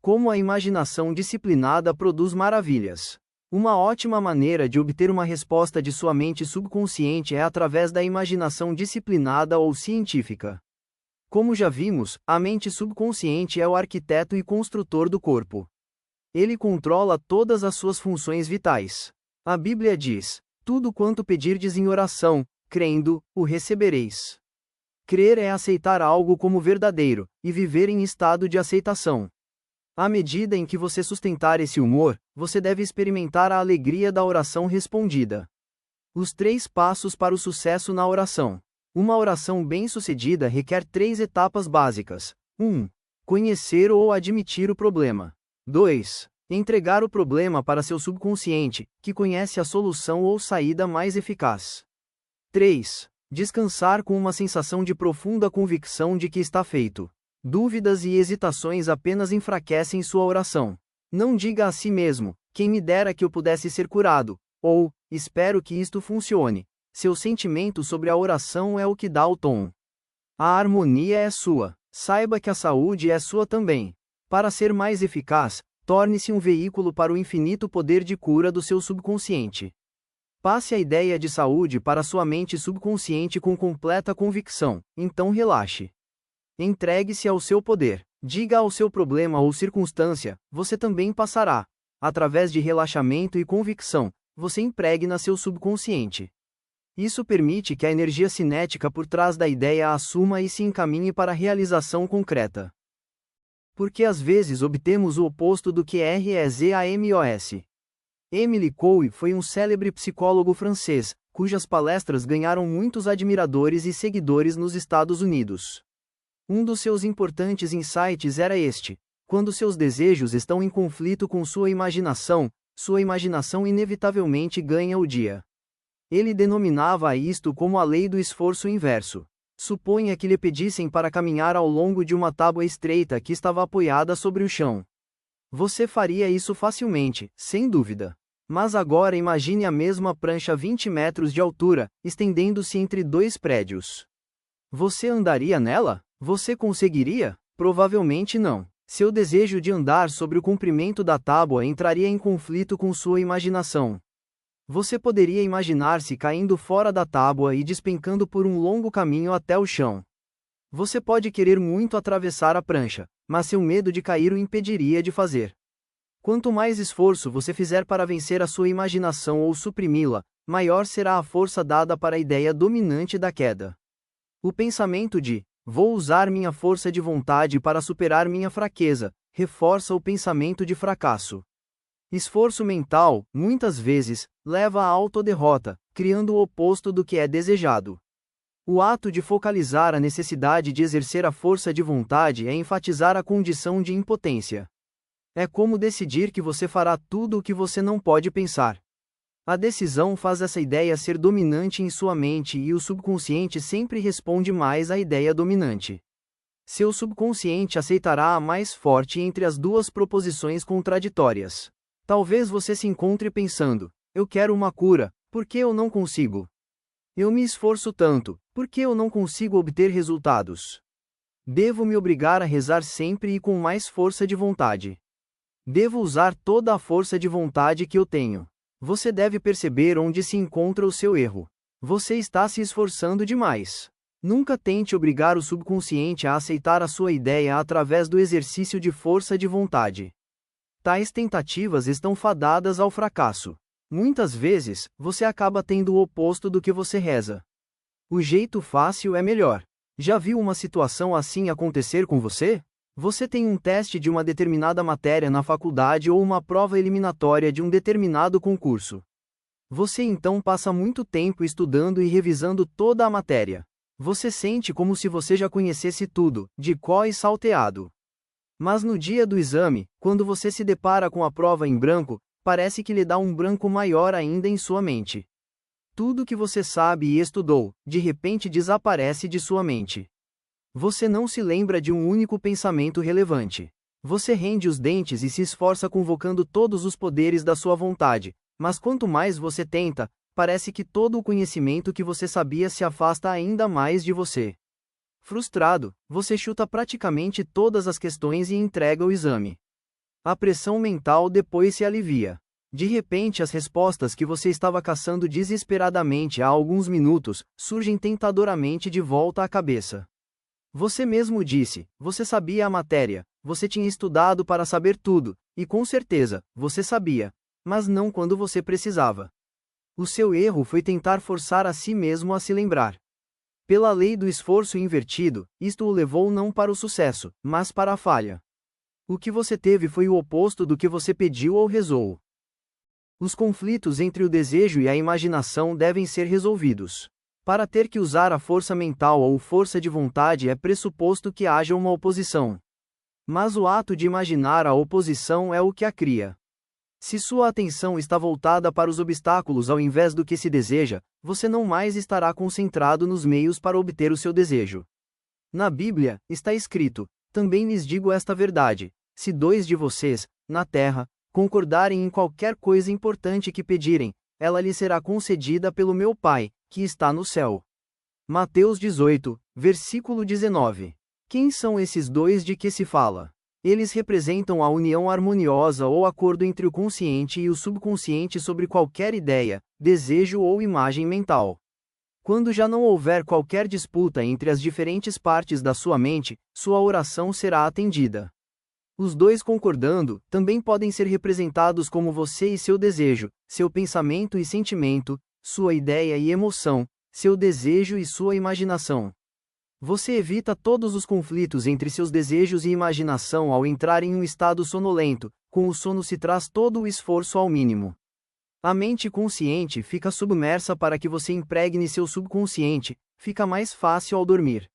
Como a imaginação disciplinada produz maravilhas. Uma ótima maneira de obter uma resposta de sua mente subconsciente é através da imaginação disciplinada ou científica. Como já vimos, a mente subconsciente é o arquiteto e construtor do corpo. Ele controla todas as suas funções vitais. A Bíblia diz: tudo quanto pedirdes em oração, crendo, o recebereis. Crer é aceitar algo como verdadeiro, e viver em estado de aceitação. À medida em que você sustentar esse humor, você deve experimentar a alegria da oração respondida. Os 3 passos para o sucesso na oração. Uma oração bem-sucedida requer 3 etapas básicas. 1. Conhecer ou admitir o problema. 2. Entregar o problema para seu subconsciente, que conhece a solução ou saída mais eficaz. 3. Descansar com uma sensação de profunda convicção de que está feito. Dúvidas e hesitações apenas enfraquecem sua oração. Não diga a si mesmo: quem me dera que eu pudesse ser curado, ou, espero que isto funcione. Seu sentimento sobre a oração é o que dá o tom. A harmonia é sua. Saiba que a saúde é sua também. Para ser mais eficaz, torne-se um veículo para o infinito poder de cura do seu subconsciente. Passe a ideia de saúde para sua mente subconsciente com completa convicção, então relaxe. Entregue-se ao seu poder. Diga ao seu problema ou circunstância, você também passará. Através de relaxamento e convicção, você impregna seu subconsciente. Isso permite que a energia cinética por trás da ideia assuma e se encaminhe para a realização concreta. Porque às vezes obtemos o oposto do que REZAMOS. Émile Coué foi um célebre psicólogo francês, cujas palestras ganharam muitos admiradores e seguidores nos Estados Unidos. Um dos seus importantes insights era este: quando seus desejos estão em conflito com sua imaginação inevitavelmente ganha o dia. Ele denominava isto como a lei do esforço inverso. Suponha que lhe pedissem para caminhar ao longo de uma tábua estreita que estava apoiada sobre o chão. Você faria isso facilmente, sem dúvida. Mas agora imagine a mesma prancha 20 metros de altura, estendendo-se entre dois prédios. Você andaria nela? Você conseguiria? Provavelmente não. Seu desejo de andar sobre o comprimento da tábua entraria em conflito com sua imaginação. Você poderia imaginar-se caindo fora da tábua e despencando por um longo caminho até o chão. Você pode querer muito atravessar a prancha, mas seu medo de cair o impediria de fazer. Quanto mais esforço você fizer para vencer a sua imaginação ou suprimi-la, maior será a força dada para a ideia dominante da queda. O pensamento de "vou usar minha força de vontade para superar minha fraqueza" reforça o pensamento de fracasso. Esforço mental, muitas vezes, leva à autoderrota, criando o oposto do que é desejado. O ato de focalizar a necessidade de exercer a força de vontade é enfatizar a condição de impotência. É como decidir que você fará tudo o que você não pode pensar. A decisão faz essa ideia ser dominante em sua mente e o subconsciente sempre responde mais à ideia dominante. Seu subconsciente aceitará a mais forte entre as duas proposições contraditórias. Talvez você se encontre pensando: eu quero uma cura, por que eu não consigo? Eu me esforço tanto, por que eu não consigo obter resultados? Devo me obrigar a rezar sempre e com mais força de vontade. Devo usar toda a força de vontade que eu tenho. Você deve perceber onde se encontra o seu erro. Você está se esforçando demais. Nunca tente obrigar o subconsciente a aceitar a sua ideia através do exercício de força de vontade. Tais tentativas estão fadadas ao fracasso. Muitas vezes, você acaba tendo o oposto do que você reza. O jeito fácil é melhor. Já viu uma situação assim acontecer com você? Você tem um teste de uma determinada matéria na faculdade ou uma prova eliminatória de um determinado concurso. Você então passa muito tempo estudando e revisando toda a matéria. Você sente como se você já conhecesse tudo, de có e salteado. Mas no dia do exame, quando você se depara com a prova em branco, parece que lhe dá um branco maior ainda em sua mente. Tudo que você sabe e estudou, de repente desaparece de sua mente. Você não se lembra de um único pensamento relevante. Você rende os dentes e se esforça convocando todos os poderes da sua vontade, mas quanto mais você tenta, parece que todo o conhecimento que você sabia se afasta ainda mais de você. Frustrado, você chuta praticamente todas as questões e entrega o exame. A pressão mental depois se alivia. De repente, as respostas que você estava caçando desesperadamente há alguns minutos surgem tentadoramente de volta à cabeça. Você mesmo disse: você sabia a matéria, você tinha estudado para saber tudo, e com certeza, você sabia, mas não quando você precisava. O seu erro foi tentar forçar a si mesmo a se lembrar. Pela lei do esforço invertido, isto o levou não para o sucesso, mas para a falha. O que você teve foi o oposto do que você pediu ou rezou. Os conflitos entre o desejo e a imaginação devem ser resolvidos. Para ter que usar a força mental ou força de vontade é pressuposto que haja uma oposição. Mas o ato de imaginar a oposição é o que a cria. Se sua atenção está voltada para os obstáculos ao invés do que se deseja, você não mais estará concentrado nos meios para obter o seu desejo. Na Bíblia, está escrito: também lhes digo esta verdade: se dois de vocês, na terra, concordarem em qualquer coisa importante que pedirem, ela lhe será concedida pelo meu Pai, que está no céu. Mateus 18, versículo 19. Quem são esses dois de que se fala? Eles representam a união harmoniosa ou acordo entre o consciente e o subconsciente sobre qualquer ideia, desejo ou imagem mental. Quando já não houver qualquer disputa entre as diferentes partes da sua mente, sua oração será atendida. Os dois concordando, também podem ser representados como você e seu desejo, seu pensamento e sentimento, sua ideia e emoção, seu desejo e sua imaginação. Você evita todos os conflitos entre seus desejos e imaginação ao entrar em um estado sonolento, com o sono se traz todo o esforço ao mínimo. A mente consciente fica submersa para que você impregne seu subconsciente, fica mais fácil ao dormir.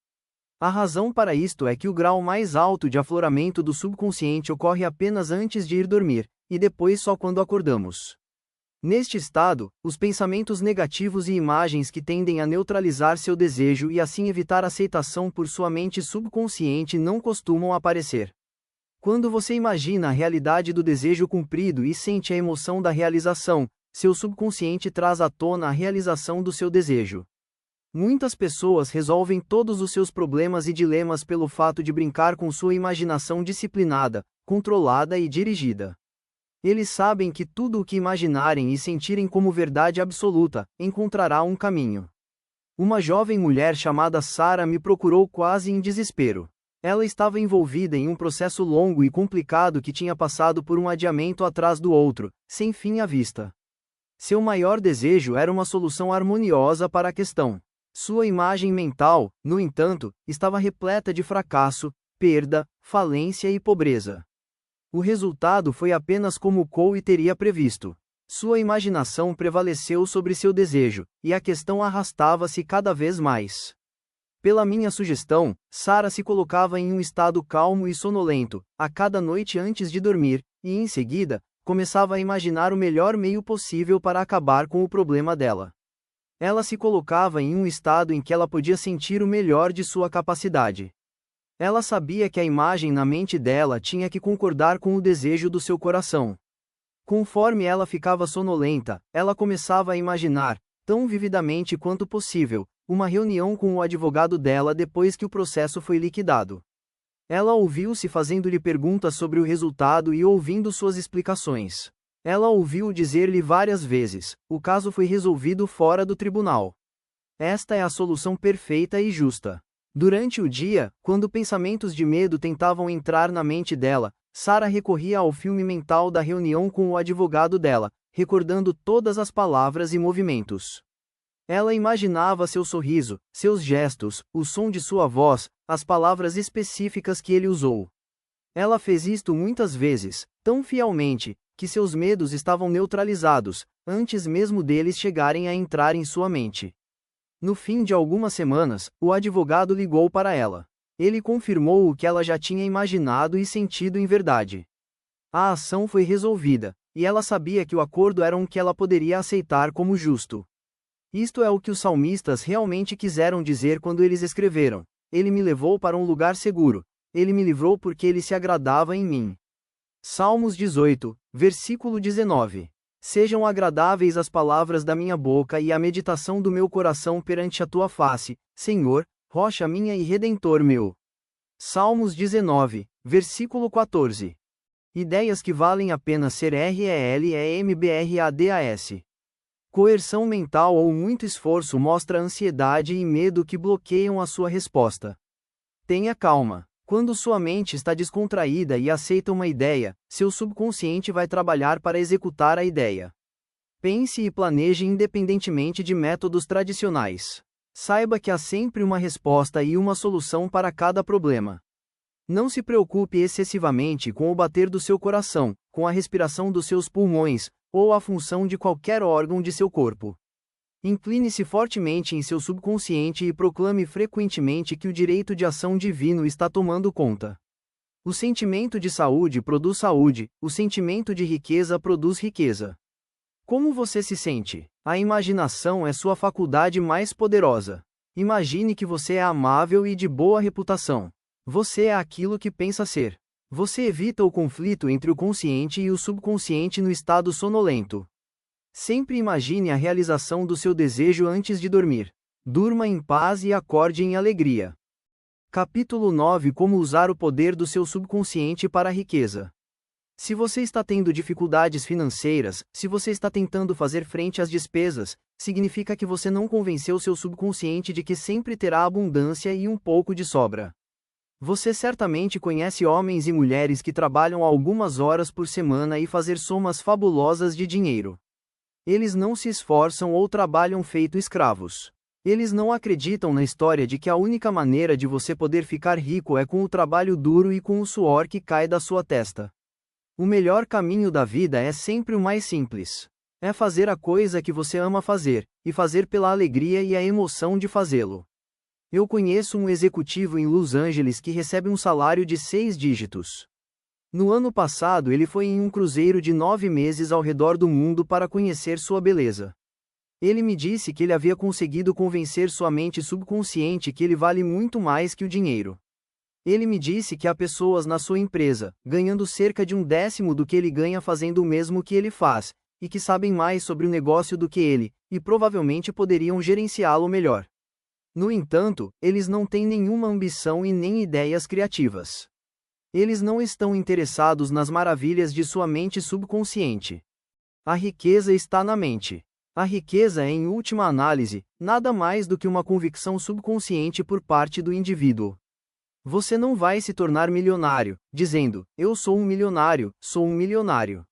A razão para isto é que o grau mais alto de afloramento do subconsciente ocorre apenas antes de ir dormir, e depois só quando acordamos. Neste estado, os pensamentos negativos e imagens que tendem a neutralizar seu desejo e assim evitar aceitação por sua mente subconsciente não costumam aparecer. Quando você imagina a realidade do desejo cumprido e sente a emoção da realização, seu subconsciente traz à tona a realização do seu desejo. Muitas pessoas resolvem todos os seus problemas e dilemas pelo fato de brincar com sua imaginação disciplinada, controlada e dirigida. Eles sabem que tudo o que imaginarem e sentirem como verdade absoluta, encontrará um caminho. Uma jovem mulher chamada Sarah me procurou quase em desespero. Ela estava envolvida em um processo longo e complicado que tinha passado por um adiamento atrás do outro, sem fim à vista. Seu maior desejo era uma solução harmoniosa para a questão. Sua imagem mental, no entanto, estava repleta de fracasso, perda, falência e pobreza. O resultado foi apenas como Cole teria previsto. Sua imaginação prevaleceu sobre seu desejo, e a questão arrastava-se cada vez mais. Pela minha sugestão, Sarah se colocava em um estado calmo e sonolento, a cada noite antes de dormir, e em seguida, começava a imaginar o melhor meio possível para acabar com o problema dela. Ela se colocava em um estado em que ela podia sentir o melhor de sua capacidade. Ela sabia que a imagem na mente dela tinha que concordar com o desejo do seu coração. Conforme ela ficava sonolenta, ela começava a imaginar, tão vividamente quanto possível, uma reunião com o advogado dela depois que o processo foi liquidado. Ela ouviu-se fazendo-lhe perguntas sobre o resultado e ouvindo suas explicações. Ela ouviu dizer-lhe várias vezes: o caso foi resolvido fora do tribunal. Esta é a solução perfeita e justa. Durante o dia, quando pensamentos de medo tentavam entrar na mente dela, Sarah recorria ao filme mental da reunião com o advogado dela, recordando todas as palavras e movimentos. Ela imaginava seu sorriso, seus gestos, o som de sua voz, as palavras específicas que ele usou. Ela fez isto muitas vezes, tão fielmente, que seus medos estavam neutralizados, antes mesmo deles chegarem a entrar em sua mente. No fim de algumas semanas, o advogado ligou para ela. Ele confirmou o que ela já tinha imaginado e sentido em verdade. A ação foi resolvida, e ela sabia que o acordo era um que ela poderia aceitar como justo. Isto é o que os salmistas realmente quiseram dizer quando eles escreveram: Ele me levou para um lugar seguro, ele me livrou porque ele se agradava em mim. Salmos 18, versículo 19. Sejam agradáveis as palavras da minha boca e a meditação do meu coração perante a tua face, Senhor, rocha minha e redentor meu. Salmos 19, versículo 14. Ideias que valem a pena ser RELEMBRADAS. Coerção mental ou muito esforço mostra ansiedade e medo que bloqueiam a sua resposta. Tenha calma. Quando sua mente está descontraída e aceita uma ideia, seu subconsciente vai trabalhar para executar a ideia. Pense e planeje independentemente de métodos tradicionais. Saiba que há sempre uma resposta e uma solução para cada problema. Não se preocupe excessivamente com o bater do seu coração, com a respiração dos seus pulmões, ou a função de qualquer órgão de seu corpo. Incline-se fortemente em seu subconsciente e proclame frequentemente que o direito de ação divino está tomando conta. O sentimento de saúde produz saúde, o sentimento de riqueza produz riqueza. Como você se sente? A imaginação é sua faculdade mais poderosa. Imagine que você é amável e de boa reputação. Você é aquilo que pensa ser. Você evita o conflito entre o consciente e o subconsciente no estado sonolento. Sempre imagine a realização do seu desejo antes de dormir. Durma em paz e acorde em alegria. Capítulo 9 Como usar o poder do seu subconsciente para a riqueza. Se você está tendo dificuldades financeiras, se você está tentando fazer frente às despesas, significa que você não convenceu seu subconsciente de que sempre terá abundância e um pouco de sobra. Você certamente conhece homens e mulheres que trabalham algumas horas por semana e fazem somas fabulosas de dinheiro. Eles não se esforçam ou trabalham feito escravos. Eles não acreditam na história de que a única maneira de você poder ficar rico é com o trabalho duro e com o suor que cai da sua testa. O melhor caminho da vida é sempre o mais simples. É fazer a coisa que você ama fazer, e fazer pela alegria e a emoção de fazê-lo. Eu conheço um executivo em Los Angeles que recebe um salário de 6 dígitos. No ano passado ele foi em um cruzeiro de 9 meses ao redor do mundo para conhecer sua beleza. Ele me disse que ele havia conseguido convencer sua mente subconsciente que ele vale muito mais que o dinheiro. Ele me disse que há pessoas na sua empresa, ganhando cerca de 1/10 do que ele ganha fazendo o mesmo que ele faz, e que sabem mais sobre o negócio do que ele, e provavelmente poderiam gerenciá-lo melhor. No entanto, eles não têm nenhuma ambição e nem ideias criativas. Eles não estão interessados nas maravilhas de sua mente subconsciente. A riqueza está na mente. A riqueza é, em última análise, nada mais do que uma convicção subconsciente por parte do indivíduo. Você não vai se tornar milionário, dizendo, eu sou um milionário, sou um milionário.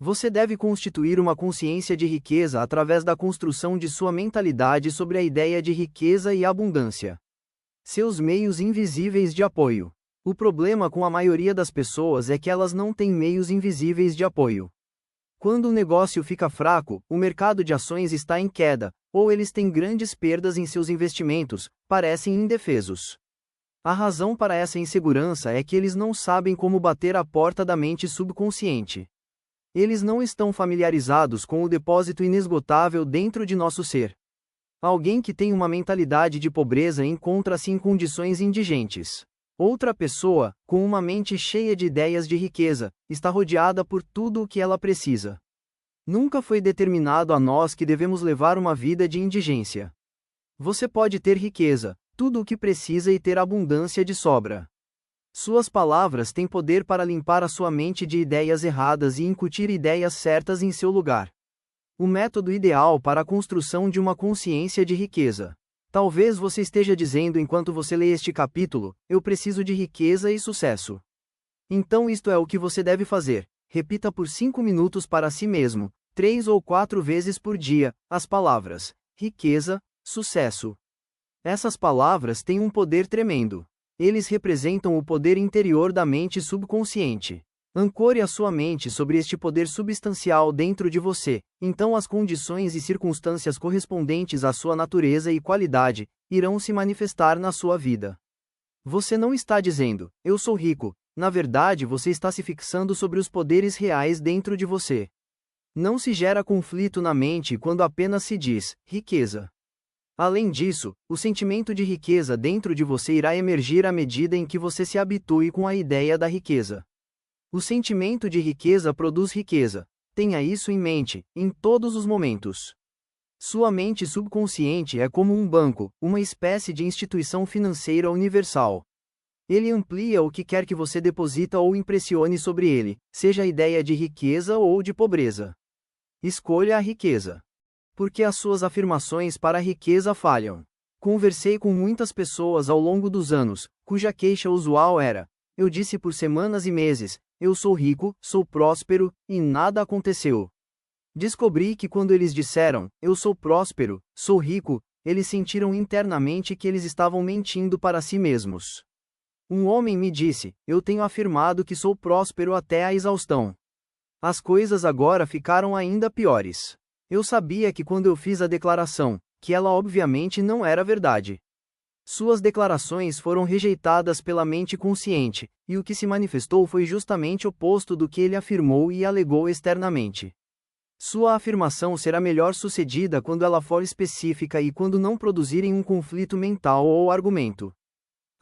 Você deve constituir uma consciência de riqueza através da construção de sua mentalidade sobre a ideia de riqueza e abundância. Seus meios invisíveis de apoio. O problema com a maioria das pessoas é que elas não têm meios invisíveis de apoio. Quando o negócio fica fraco, o mercado de ações está em queda, ou eles têm grandes perdas em seus investimentos, parecem indefesos. A razão para essa insegurança é que eles não sabem como bater a porta da mente subconsciente. Eles não estão familiarizados com o depósito inesgotável dentro de nosso ser. Alguém que tem uma mentalidade de pobreza encontra-se em condições indigentes. Outra pessoa, com uma mente cheia de ideias de riqueza, está rodeada por tudo o que ela precisa. Nunca foi determinado a nós que devemos levar uma vida de indigência. Você pode ter riqueza, tudo o que precisa e ter abundância de sobra. Suas palavras têm poder para limpar a sua mente de ideias erradas e incutir ideias certas em seu lugar. O método ideal para a construção de uma consciência de riqueza. Talvez você esteja dizendo enquanto você lê este capítulo, eu preciso de riqueza e sucesso. Então isto é o que você deve fazer. Repita por 5 minutos para si mesmo, 3 ou 4 vezes por dia, as palavras, riqueza, sucesso. Essas palavras têm um poder tremendo. Eles representam o poder interior da mente subconsciente. Ancore a sua mente sobre este poder substancial dentro de você, então as condições e circunstâncias correspondentes à sua natureza e qualidade irão se manifestar na sua vida. Você não está dizendo, eu sou rico, na verdade você está se fixando sobre os poderes reais dentro de você. Não se gera conflito na mente quando apenas se diz, riqueza. Além disso, o sentimento de riqueza dentro de você irá emergir à medida em que você se habitue com a ideia da riqueza. O sentimento de riqueza produz riqueza. Tenha isso em mente, em todos os momentos. Sua mente subconsciente é como um banco, uma espécie de instituição financeira universal. Ele amplia o que quer que você deposita ou impressione sobre ele, seja a ideia de riqueza ou de pobreza. Escolha a riqueza. Porque as suas afirmações para a riqueza falham. Conversei com muitas pessoas ao longo dos anos, cuja queixa usual era: eu disse por semanas e meses, eu sou rico, sou próspero, e nada aconteceu. Descobri que quando eles disseram, eu sou próspero, sou rico, eles sentiram internamente que eles estavam mentindo para si mesmos. Um homem me disse, eu tenho afirmado que sou próspero até a exaustão. As coisas agora ficaram ainda piores. Eu sabia que quando eu fiz a declaração, que ela obviamente não era verdade. Suas declarações foram rejeitadas pela mente consciente, e o que se manifestou foi justamente oposto do que ele afirmou e alegou externamente. Sua afirmação será melhor sucedida quando ela for específica e quando não produzirem um conflito mental ou argumento.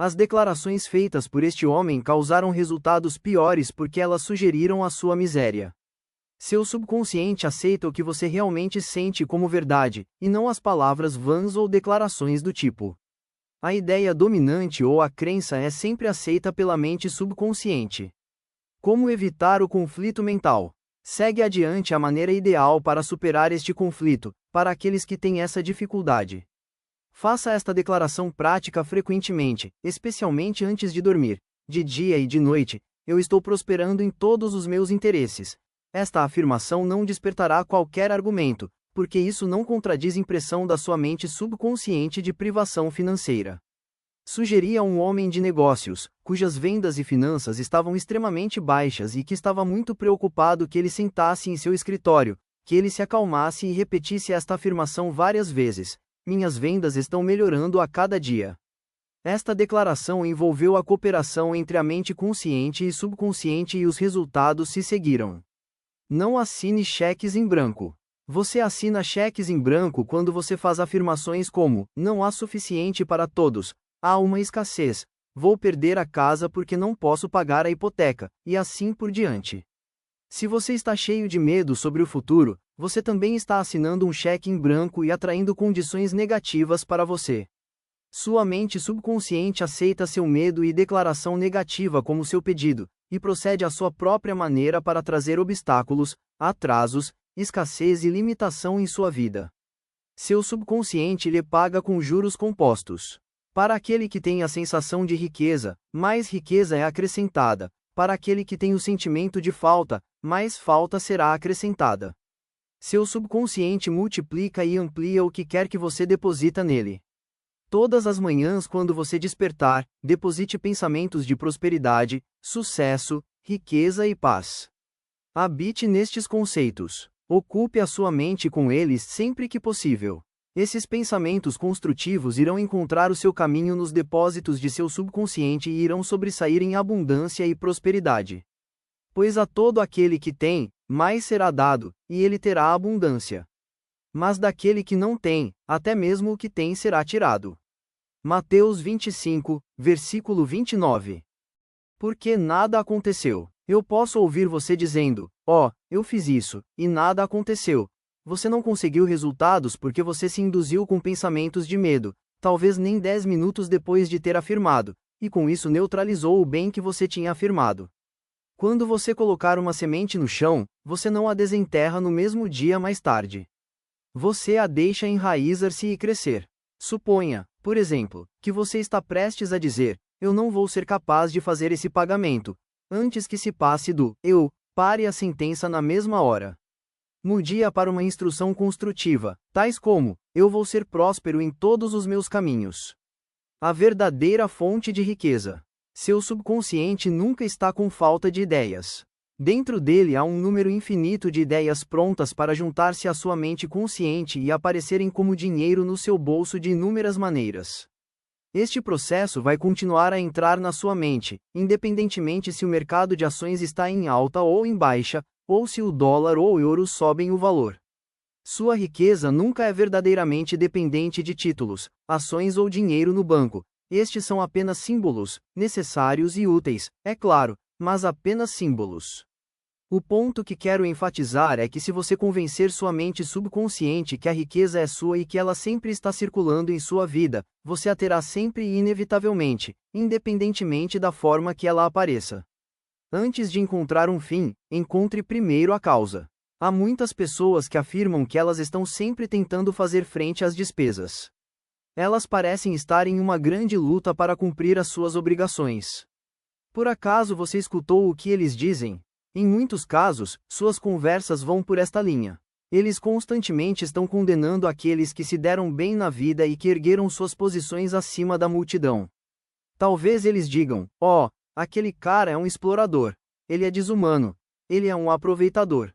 As declarações feitas por este homem causaram resultados piores porque elas sugeriram a sua miséria. Seu subconsciente aceita o que você realmente sente como verdade, e não as palavras vãs ou declarações do tipo. A ideia dominante ou a crença é sempre aceita pela mente subconsciente. Como evitar o conflito mental? Segue adiante a maneira ideal para superar este conflito, para aqueles que têm essa dificuldade. Faça esta declaração prática frequentemente, especialmente antes de dormir. De dia e de noite, eu estou prosperando em todos os meus interesses. Esta afirmação não despertará qualquer argumento, porque isso não contradiz a impressão da sua mente subconsciente de privação financeira. Sugeri a um homem de negócios, cujas vendas e finanças estavam extremamente baixas e que estava muito preocupado que ele sentasse em seu escritório, que ele se acalmasse e repetisse esta afirmação várias vezes: minhas vendas estão melhorando a cada dia. Esta declaração envolveu a cooperação entre a mente consciente e subconsciente e os resultados se seguiram. Não assine cheques em branco. Você assina cheques em branco quando você faz afirmações como: não há suficiente para todos, há uma escassez, vou perder a casa porque não posso pagar a hipoteca, e assim por diante. Se você está cheio de medo sobre o futuro, você também está assinando um cheque em branco e atraindo condições negativas para você. Sua mente subconsciente aceita seu medo e declaração negativa como seu pedido, e procede à sua própria maneira para trazer obstáculos, atrasos, escassez e limitação em sua vida. Seu subconsciente lhe paga com juros compostos. Para aquele que tem a sensação de riqueza, mais riqueza é acrescentada. Para aquele que tem o sentimento de falta, mais falta será acrescentada. Seu subconsciente multiplica e amplia o que quer que você deposita nele. Todas as manhãs, quando você despertar, deposite pensamentos de prosperidade, sucesso, riqueza e paz. Habite nestes conceitos. Ocupe a sua mente com eles sempre que possível. Esses pensamentos construtivos irão encontrar o seu caminho nos depósitos de seu subconsciente e irão sobressair em abundância e prosperidade. Pois a todo aquele que tem, mais será dado, e ele terá abundância. Mas daquele que não tem, até mesmo o que tem será tirado. Mateus 25, versículo 29. Porque nada aconteceu. Eu posso ouvir você dizendo: ó, eu fiz isso, e nada aconteceu. Você não conseguiu resultados porque você se induziu com pensamentos de medo, talvez nem 10 minutos depois de ter afirmado, e com isso neutralizou o bem que você tinha afirmado. Quando você colocar uma semente no chão, você não a desenterra no mesmo dia mais tarde. Você a deixa enraizar-se e crescer. Suponha, por exemplo, que você está prestes a dizer: eu não vou ser capaz de fazer esse pagamento, antes que se passe do eu, pare a sentença na mesma hora. Mude-a para uma instrução construtiva, tais como: eu vou ser próspero em todos os meus caminhos. A verdadeira fonte de riqueza. Seu subconsciente nunca está com falta de ideias. Dentro dele há um número infinito de ideias prontas para juntar-se à sua mente consciente e aparecerem como dinheiro no seu bolso de inúmeras maneiras. Este processo vai continuar a entrar na sua mente, independentemente se o mercado de ações está em alta ou em baixa, ou se o dólar ou o euro sobem o valor. Sua riqueza nunca é verdadeiramente dependente de títulos, ações ou dinheiro no banco. Estes são apenas símbolos, necessários e úteis, é claro, mas apenas símbolos. O ponto que quero enfatizar é que se você convencer sua mente subconsciente que a riqueza é sua e que ela sempre está circulando em sua vida, você a terá sempre e inevitavelmente, independentemente da forma que ela apareça. Antes de encontrar um fim, encontre primeiro a causa. Há muitas pessoas que afirmam que elas estão sempre tentando fazer frente às despesas. Elas parecem estar em uma grande luta para cumprir as suas obrigações. Por acaso você escutou o que eles dizem? Em muitos casos, suas conversas vão por esta linha. Eles constantemente estão condenando aqueles que se deram bem na vida e que ergueram suas posições acima da multidão. Talvez eles digam: ó, aquele cara é um explorador, ele é desumano, ele é um aproveitador.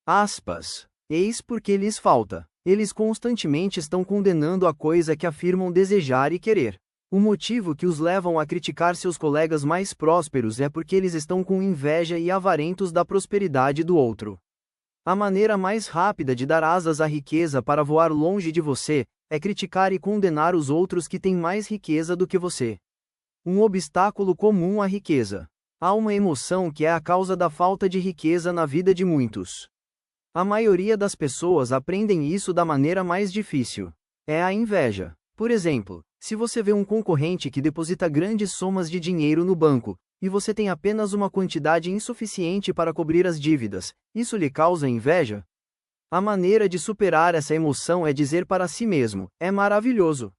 Aspas. Eis porque lhes falta. Eles constantemente estão condenando a coisa que afirmam desejar e querer. O motivo que os levam a criticar seus colegas mais prósperos é porque eles estão com inveja e avarentos da prosperidade do outro. A maneira mais rápida de dar asas à riqueza para voar longe de você é criticar e condenar os outros que têm mais riqueza do que você. Um obstáculo comum à riqueza. Há uma emoção que é a causa da falta de riqueza na vida de muitos. A maioria das pessoas aprendem isso da maneira mais difícil. É a inveja. Por exemplo, se você vê um concorrente que deposita grandes somas de dinheiro no banco, e você tem apenas uma quantidade insuficiente para cobrir as dívidas, isso lhe causa inveja? A maneira de superar essa emoção é dizer para si mesmo: é maravilhoso.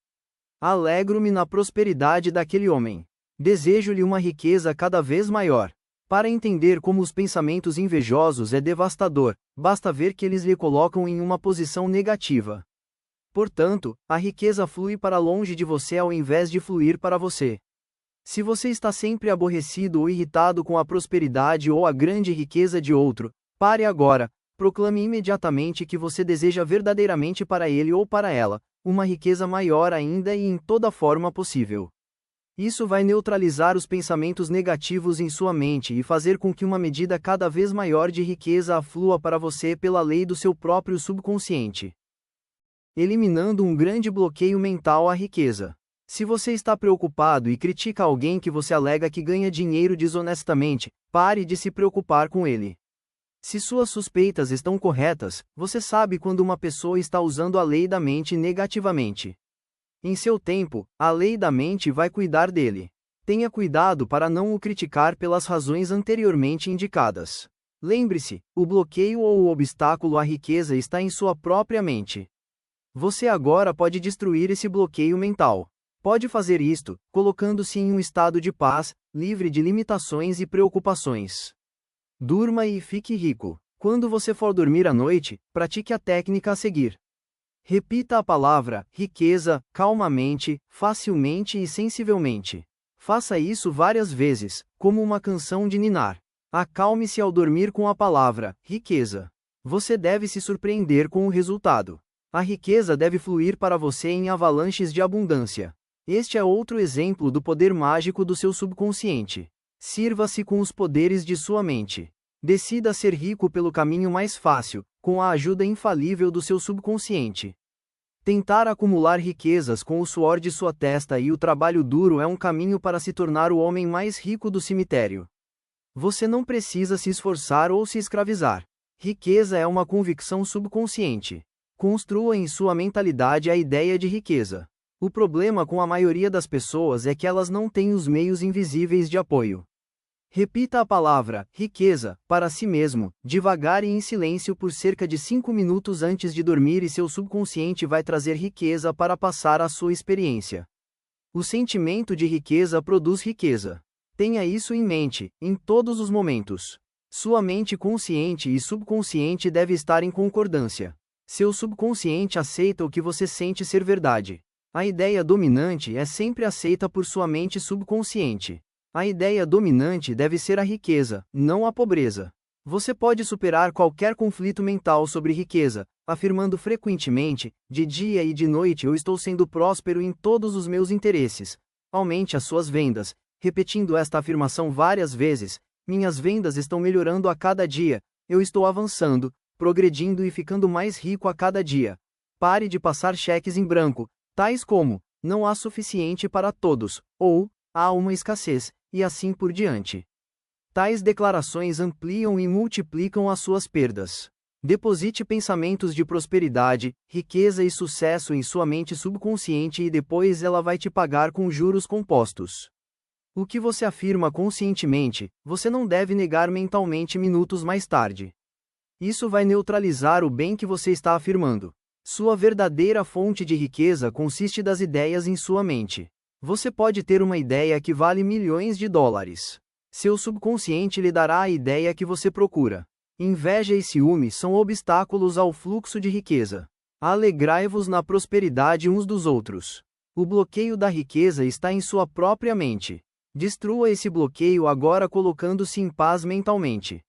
Alegro-me na prosperidade daquele homem. Desejo-lhe uma riqueza cada vez maior. Para entender como os pensamentos invejosos é devastador, basta ver que eles lhe colocam em uma posição negativa. Portanto, a riqueza flui para longe de você ao invés de fluir para você. Se você está sempre aborrecido ou irritado com a prosperidade ou a grande riqueza de outro, pare agora, proclame imediatamente que você deseja verdadeiramente para ele ou para ela, uma riqueza maior ainda e em toda forma possível. Isso vai neutralizar os pensamentos negativos em sua mente e fazer com que uma medida cada vez maior de riqueza aflua para você pela lei do seu próprio subconsciente. Eliminando um grande bloqueio mental à riqueza. Se você está preocupado e critica alguém que você alega que ganha dinheiro desonestamente, pare de se preocupar com ele. Se suas suspeitas estão corretas, você sabe quando uma pessoa está usando a lei da mente negativamente. Em seu tempo, a lei da mente vai cuidar dele. Tenha cuidado para não o criticar pelas razões anteriormente indicadas. Lembre-se, o bloqueio ou o obstáculo à riqueza está em sua própria mente. Você agora pode destruir esse bloqueio mental. Pode fazer isto, colocando-se em um estado de paz, livre de limitações e preocupações. Durma e fique rico. Quando você for dormir à noite, pratique a técnica a seguir. Repita a palavra riqueza calmamente, facilmente e sensivelmente. Faça isso várias vezes, como uma canção de ninar. Acalme-se ao dormir com a palavra riqueza. Você deve se surpreender com o resultado. A riqueza deve fluir para você em avalanches de abundância. Este é outro exemplo do poder mágico do seu subconsciente. Sirva-se com os poderes de sua mente. Decida ser rico pelo caminho mais fácil, com a ajuda infalível do seu subconsciente. Tentar acumular riquezas com o suor de sua testa e o trabalho duro é um caminho para se tornar o homem mais rico do cemitério. Você não precisa se esforçar ou se escravizar. Riqueza é uma convicção subconsciente. Construa em sua mentalidade a ideia de riqueza. O problema com a maioria das pessoas é que elas não têm os meios invisíveis de apoio. Repita a palavra riqueza para si mesmo, devagar e em silêncio por cerca de 5 minutos antes de dormir e seu subconsciente vai trazer riqueza para passar a sua experiência. O sentimento de riqueza produz riqueza. Tenha isso em mente, em todos os momentos. Sua mente consciente e subconsciente deve estar em concordância. Seu subconsciente aceita o que você sente ser verdade. A ideia dominante é sempre aceita por sua mente subconsciente. A ideia dominante deve ser a riqueza, não a pobreza. Você pode superar qualquer conflito mental sobre riqueza, afirmando frequentemente, de dia e de noite eu estou sendo próspero em todos os meus interesses. Aumente as suas vendas, repetindo esta afirmação várias vezes, minhas vendas estão melhorando a cada dia, eu estou avançando, progredindo e ficando mais rico a cada dia. Pare de passar cheques em branco, tais como, não há suficiente para todos, ou, há uma escassez, e assim por diante. Tais declarações ampliam e multiplicam as suas perdas. Deposite pensamentos de prosperidade, riqueza e sucesso em sua mente subconsciente e depois ela vai te pagar com juros compostos. O que você afirma conscientemente, você não deve negar mentalmente minutos mais tarde. Isso vai neutralizar o bem que você está afirmando. Sua verdadeira fonte de riqueza consiste das ideias em sua mente. Você pode ter uma ideia que vale milhões de dólares. Seu subconsciente lhe dará a ideia que você procura. Inveja e ciúme são obstáculos ao fluxo de riqueza. Alegrai-vos na prosperidade uns dos outros. O bloqueio da riqueza está em sua própria mente. Destrua esse bloqueio agora colocando-se em paz mentalmente.